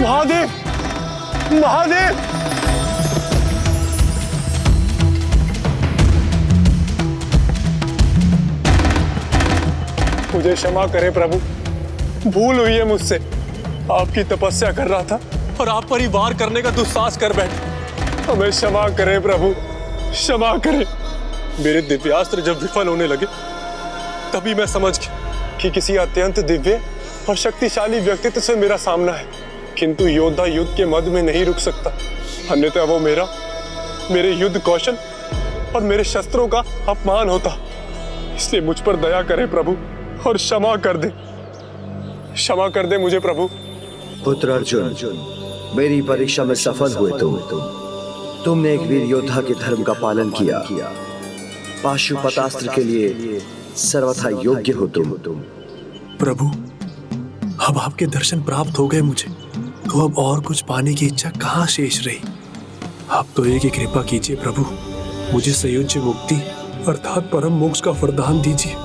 महादेव, महादेव, मुझे क्षमा करें प्रभु, भूल हुई है मुझसे। आपकी तपस्या कर रहा था और आप पर ही वार करने का दुस्साहस कर बैठे। हमें क्षमा करें प्रभु, क्षमा करें। मेरे दिव्यास्त्र जब विफल होने लगे तभी मैं समझ गया कि किसी अत्यंत दिव्य और शक्तिशाली व्यक्तित्व से मेरा सामना है, किंतु योद्धा युद्ध के मध्य में नहीं रुक सकता, अन्यथा वो मेरे युद्ध कौशल और मेरे शस्त्रों का अपमान होता। इसलिए मुझ पर दया करें प्रभु और क्षमा कर दे, क्षमा कर दे मुझे प्रभु। पुत्र अर्जुन, मेरी परीक्षा में सफल हुए तुमने एक वीर योद्धा के धर्म का पालन किया। पाशुपतास्त्र के लिए सर्वथा योग्य हो तुम। प्रभु, अब आपके दर्शन प्राप्त हो गए मुझे, तो अब और कुछ पाने की इच्छा कहाँ शेष रही। आप तो एक ही कृपा कीजिए प्रभु, मुझे संयुज्य मुक्ति अर्थात परम मोक्ष का वरदान दीजिए।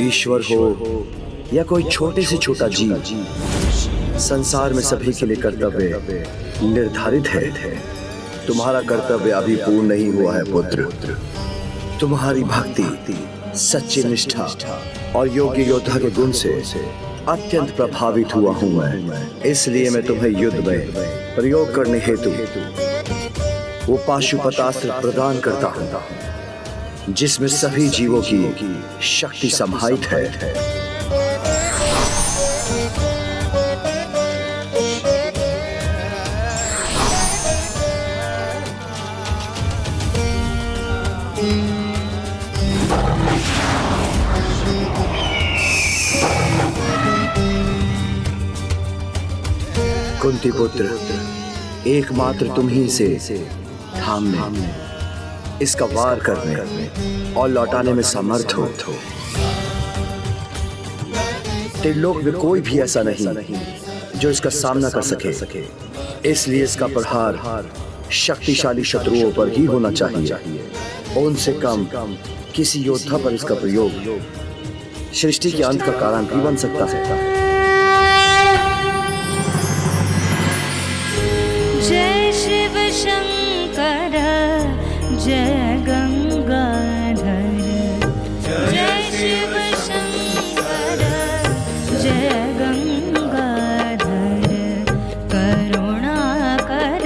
ईश्वर हो या कोई छोटे से छोटा जीव, संसार में सभी के लिए कर्तव्य निर्धारित है। तुम्हारा कर्तव्य अभी पूर्ण नहीं हुआ है पुत्र। तुम्हारी भक्ति, सच्ची निष्ठा और योग्य योद्धा के गुण से अत्यंत प्रभावित हुआ हूं मैं। इसलिए मैं तुम्हें युद्ध में प्रयोग करने हेतु वो पाशुपतास्त्र प्रदान करता हूं, जिसमें सभी जीवों की शक्ति समाहित है। कुंती पुत्र, एकमात्र तुम ही से थामने, इसका वार करने और लौटाने में समर्थ हो। त्रिलोक में कोई भी ऐसा नहीं जो इसका सामना कर सके। इसलिए इसका प्रहार शक्तिशाली शत्रुओं पर ही होना चाहिए। उनसे कम किसी योद्धा पर इसका प्रयोग सृष्टि के अंत का कारण भी बन सकता है। जय शिव शंकर जय गंगाधर, जय शिव शंकर जय गंगाधर, करुणा कर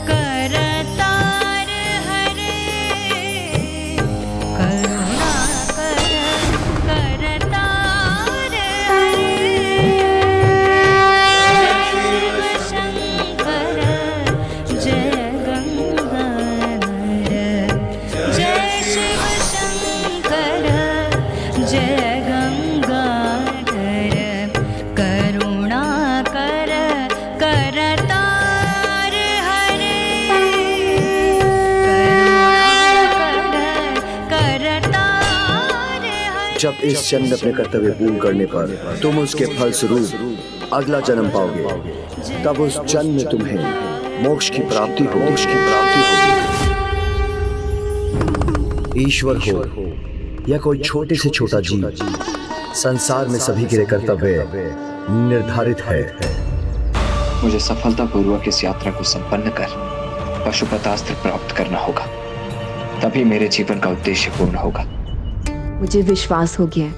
करतार हरे, करुणा कर करतार हरे, जय शिव शंकर जय गंगाधर, जय शिव शंकर जय गंगाधर, करुणा कर करतार हरे, करुणा कर करतार हरे। जब इस जन्म में अपने कर्तव्य पूर्ण करने पर तुम उसके फल स्वरूप अगला जन्म पाओगे, तब उस जन्म में तुम्हें मोक्ष की प्राप्ति होगी। ईश्वर हो या कोई छोटे से छोटा जीव, संसार में सभी के लिए कर्तव्य निर्धारित है। मुझे सफलतापूर्वक इस यात्रा को संपन्न कर पशुपतास्त्र प्राप्त करना होगा, तभी मेरे जीवन का उद्देश्य पूर्ण होगा। मुझे विश्वास हो गया है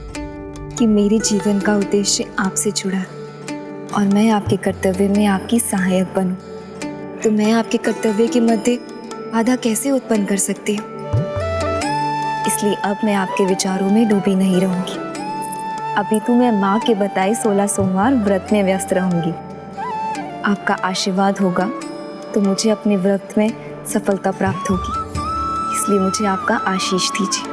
कि मेरे जीवन का उद्देश्य आपसे जुड़ा है और मैं आपके कर्तव्य में आपकी सहायक बनूं। तो मैं आपके कर्तव्य के मध्य बाधा कैसे उत्पन्न कर सकती हूँ? इसलिए अब मैं आपके विचारों में डूबी नहीं रहूंगी। अभी तो मैं माँ के बताए 16 सोमवार व्रत में व्यस्त रहूंगी। आपका आशीर्वाद होगा तो मुझे अपने व्रत में सफलता प्राप्त होगी, इसलिए मुझे आपका आशीष दीजिए।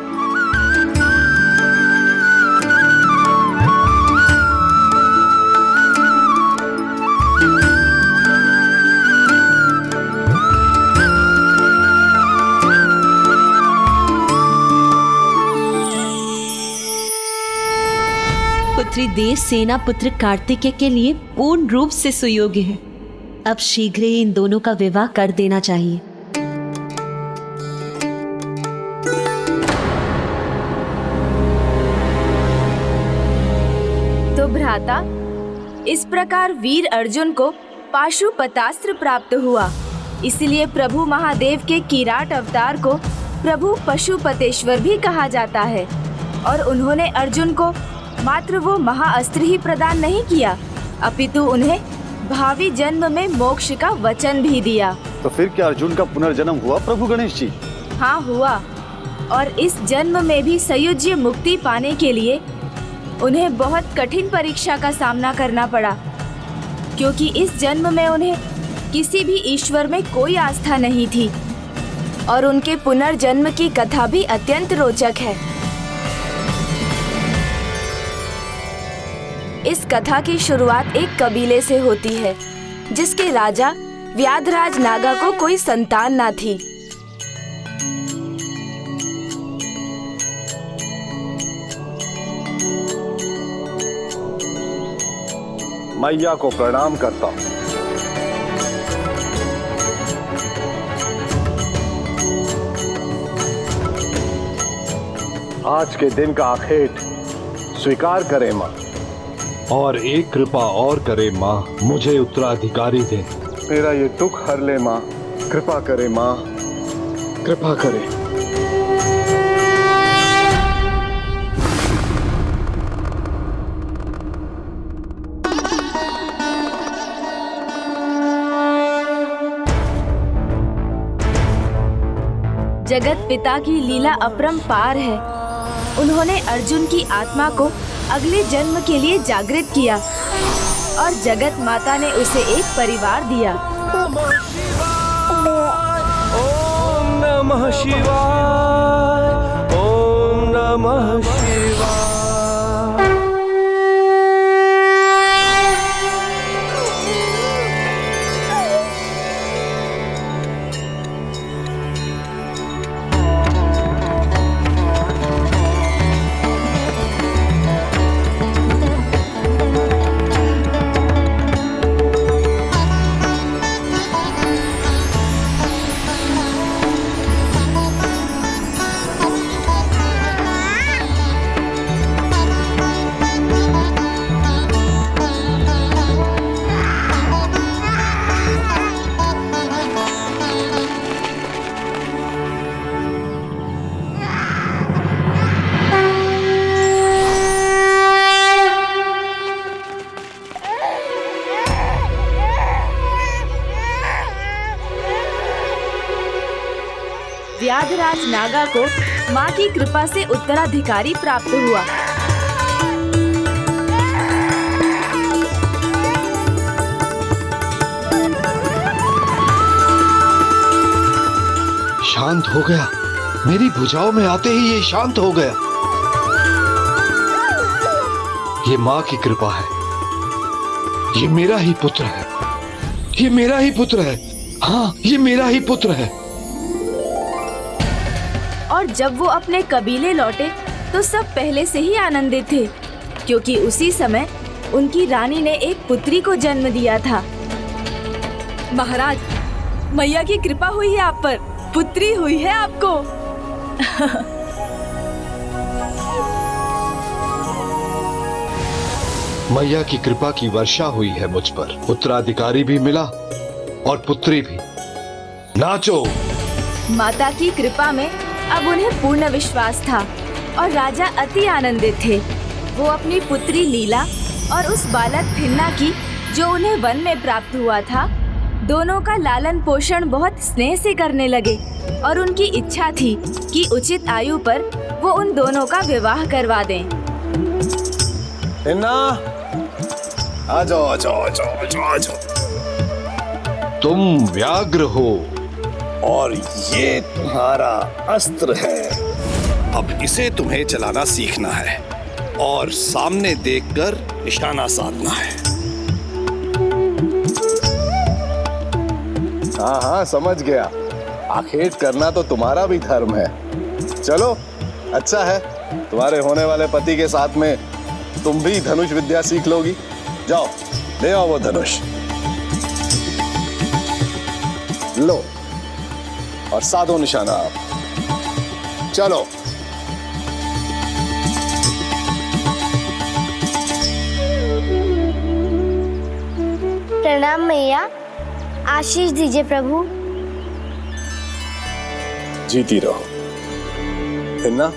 पुत्री देव सेना पुत्र कार्तिकेय के लिए पूर्ण रूप से सुयोग्य है। अब शीघ्र ही इन दोनों का विवाह कर देना चाहिए। तो भ्राता, इस प्रकार वीर अर्जुन को पाशुपतास्त्र प्राप्त हुआ। इसलिए प्रभु महादेव के किराट अवतार को प्रभु पशुपतेश्वर भी कहा जाता है। और उन्होंने अर्जुन को मात्र वो महाअस्त्र ही प्रदान नहीं किया, अपितु उन्हें भावी जन्म में मोक्ष का वचन भी दिया। तो फिर क्या अर्जुन का पुनर्जन्म हुआ प्रभु गणेश जी? हाँ हुआ, और इस जन्म में भी सयुज्य मुक्ति पाने के लिए उन्हें बहुत कठिन परीक्षा का सामना करना पड़ा, क्योंकि इस जन्म में उन्हें किसी भी ईश्वर में कोई आस्था नहीं थी। और उनके पुनर्जन्म की कथा भी अत्यंत रोचक है। इस कथा की शुरुआत एक कबीले से होती है, जिसके राजा व्याधराज नागा को कोई संतान ना थी। मैया को प्रणाम करता हूँ। आज के दिन का आखेट स्वीकार करें माँ। और एक कृपा और करे माँ, मुझे उत्तराधिकारी दे। मेरा ये दुख हर ले माँ, कृपा करे माँ, कृपा करे। जगत पिता की लीला अपरंपार है। उन्होंने अर्जुन की आत्मा को अगले जन्म के लिए जागृत किया और जगत माता ने उसे एक परिवार दिया। ओम नमः शिवाय, ओम नमः शिवाय। व्याधराज नागा को माँ की कृपा से उत्तराधिकारी प्राप्त हुआ। शांत हो गया, मेरी भुजाओं में आते ही ये शांत हो गया। ये माँ की कृपा है, ये मेरा ही पुत्र है, ये मेरा ही पुत्र है, हाँ ये मेरा ही पुत्र है। और जब वो अपने कबीले लौटे तो सब पहले से ही आनंदित थे, क्योंकि उसी समय उनकी रानी ने एक पुत्री को जन्म दिया था। महाराज, मैया की कृपा हुई है आप पर, पुत्री हुई है आपको। मैया की कृपा की वर्षा हुई है मुझ पर, उत्तराधिकारी भी मिला और पुत्री भी। नाचो। माता की कृपा में अब उन्हें पूर्ण विश्वास था और राजा अति आनंदित थे। वो अपनी पुत्री लीला और उस बालक थिन्ना की, जो उन्हें वन में प्राप्त हुआ था, दोनों का लालन पोषण बहुत स्नेह से करने लगे और उनकी इच्छा थी कि उचित आयु पर वो उन दोनों का विवाह करवा दें। थिन्ना, आ जाओ आ जाओ आ जाओ आ जाओ आ जाओ। तुम व्याघ्र हो और ये तुम्हारा अस्त्र है। अब इसे तुम्हें चलाना सीखना है और सामने देखकर निशाना साधना है। हाँ हाँ समझ गया, आखेट करना तो तुम्हारा भी धर्म है। चलो अच्छा है, तुम्हारे होने वाले पति के साथ में तुम भी धनुष विद्या सीख लोगी। जाओ ले आओ वो धनुष, लो और साधो निशाना आप। चलो। प्रणाम मैया, आशीष दीजिए प्रभु। जीती रहो। थिन्ना,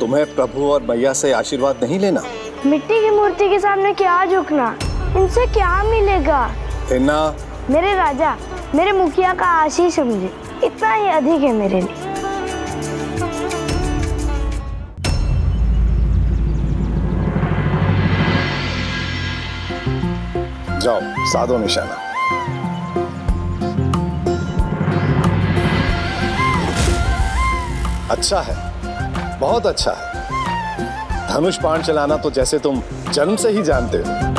तुम्हें प्रभु और मैया से आशीर्वाद नहीं लेना? मिट्टी की मूर्ति के सामने क्या झुकना, इनसे क्या मिलेगा? थिन्ना, मेरे राजा, मेरे मुखिया का आशीष समझे, इतना ही अधिक है मेरे लिए। जाओ साधो निशाना। अच्छा है, बहुत अच्छा है। धनुष बाण चलाना तो जैसे तुम जन्म से ही जानते हो।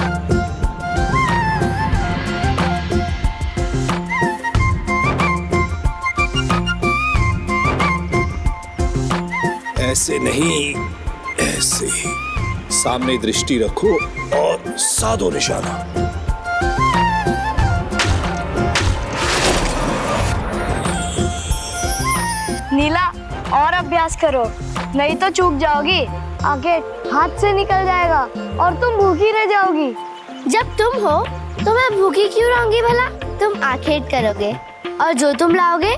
ऐसे नहीं, ऐसे। सामने दृष्टि रखो और साधो निशाना। नीला, और अभ्यास करो, नहीं तो चूक जाओगी। आगे हाथ से निकल जाएगा और तुम भूखी रह जाओगी। जब तुम हो तो मैं भूखी क्यों रहूंगी भला? तुम आखेट करोगे और जो तुम लाओगे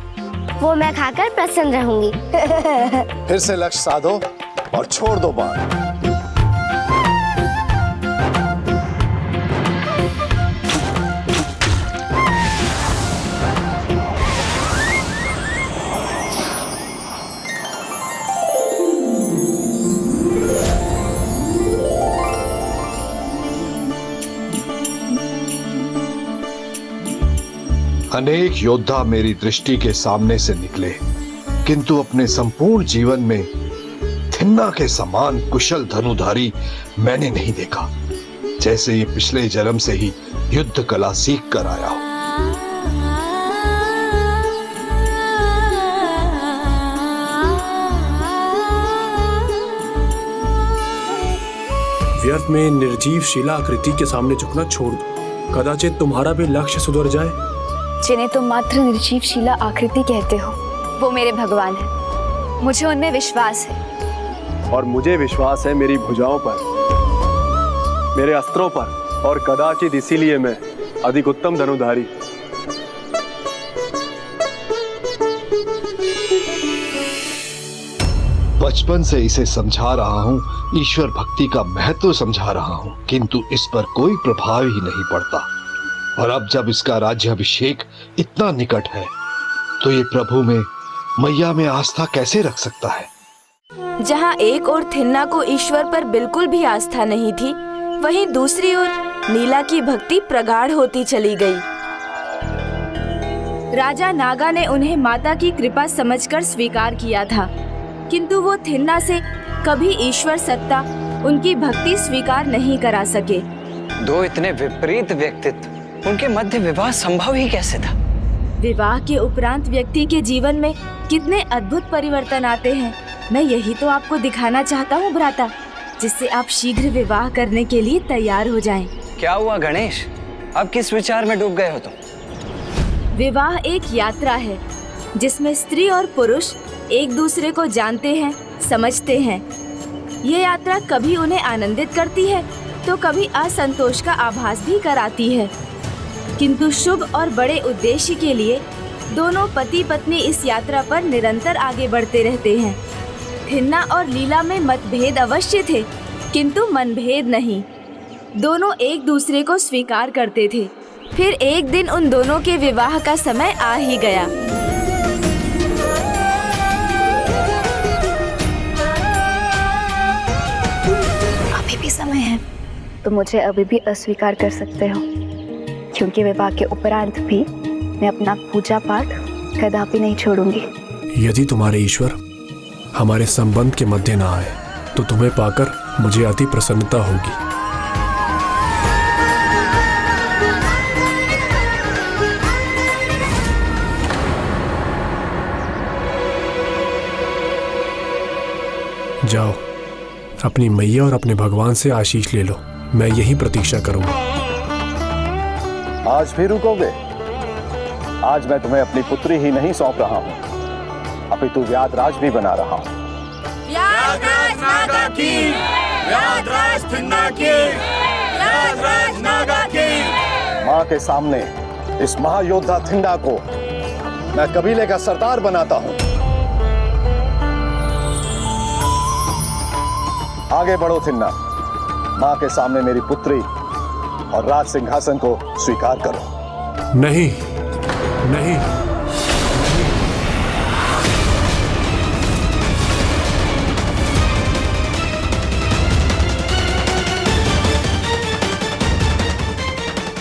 वो मैं खाकर प्रसन्न रहूंगी। फिर से लक्ष्य साधो और छोड़ दो बाण। अनेक योद्धा मेरी दृष्टि के सामने से निकले, किंतु अपने संपूर्ण जीवन में थिन्ना के समान कुशल धनुधारी मैंने नहीं देखा, जैसे ये पिछले जन्म से ही युद्ध कला सीख कर आया हो। व्यर्थ में निर्जीव शिलाकृति के सामने झुकना छोड़ दो, कदाचित तुम्हारा भी लक्ष्य सुधर जाए। जिन्हें तुम मात्र निर्जीव शिला आकृति कहते हो, वो मेरे भगवान हैं। मुझे उनमें विश्वास है। और मुझे विश्वास है मेरी भुजाओं पर, मेरे अस्त्रों पर, और कदाचित इसीलिए मैं अधिक उत्तम धनुधारी। बचपन से इसे समझा रहा हूँ, ईश्वर भक्ति का महत्व समझा रहा हूँ, किंतु इस पर कोई प्रभाव ही नहीं पड़ता। और अब जब इसका राज्याभिषेक इतना निकट है, तो ये प्रभु में मैया में आस्था कैसे रख सकता है? जहाँ एक ओर थिन्ना को ईश्वर पर बिल्कुल भी आस्था नहीं थी, वहीं दूसरी ओर नीला की भक्ति प्रगाढ़ होती चली गई। राजा नागा ने उन्हें माता की कृपा समझकर स्वीकार किया था, किंतु वो थिन्ना से कभी ईश्वर सत्ता, उनकी भक्ति स्वीकार नहीं करा सके। दो इतने विपरीत व्यक्तित्व, उनके मध्य विवाह संभव ही कैसे था? विवाह के उपरांत व्यक्ति के जीवन में कितने अद्भुत परिवर्तन आते हैं, मैं यही तो आपको दिखाना चाहता हूँ भ्राता, जिससे आप शीघ्र विवाह करने के लिए तैयार हो जाएं। क्या हुआ गणेश, अब किस विचार में डूब गए हो तुम? विवाह एक यात्रा है जिसमें स्त्री और पुरुष एक दूसरे को जानते हैं, समझते हैं। ये यात्रा कभी उन्हें आनंदित करती है तो कभी असंतोष का आभास भी कराती है, किंतु शुभ और बड़े उद्देश्य के लिए दोनों पति पत्नी इस यात्रा पर निरंतर आगे बढ़ते रहते हैं। थिन्ना और लीला में मतभेद अवश्य थे, किंतु मनभेद नहीं। दोनों एक दूसरे को स्वीकार करते थे। फिर एक दिन उन दोनों के विवाह का समय आ ही गया। अभी भी समय है, तो मुझे अभी भी अस्वीकार कर सकते हो, क्योंकि विवाह के उपरांत भी मैं अपना पूजा पाठ कदापि नहीं छोड़ूंगी। यदि तुम्हारे ईश्वर हमारे संबंध के मध्य ना आए तो तुम्हें पाकर मुझे अति प्रसन्नता होगी। जाओ, अपनी मैया और अपने भगवान से आशीष ले लो, मैं यही प्रतीक्षा करूंगा। आज भी रुकोगे? आज मैं तुम्हें अपनी पुत्री ही नहीं सौंप रहा हूँ, अपितु व्याधराज भी बना रहा हूँ। व्याधराज नागा की, व्याधराज थिन्ना की, व्याधराज नागा की। माँ के सामने इस महायोद्धा थिन्ना को मैं कबीले का सरदार बनाता हूँ। आगे बढ़ो थिन्ना, माँ के सामने मेरी पुत्री और राज सिंहासन को स्वीकार करो। नहीं, नहीं।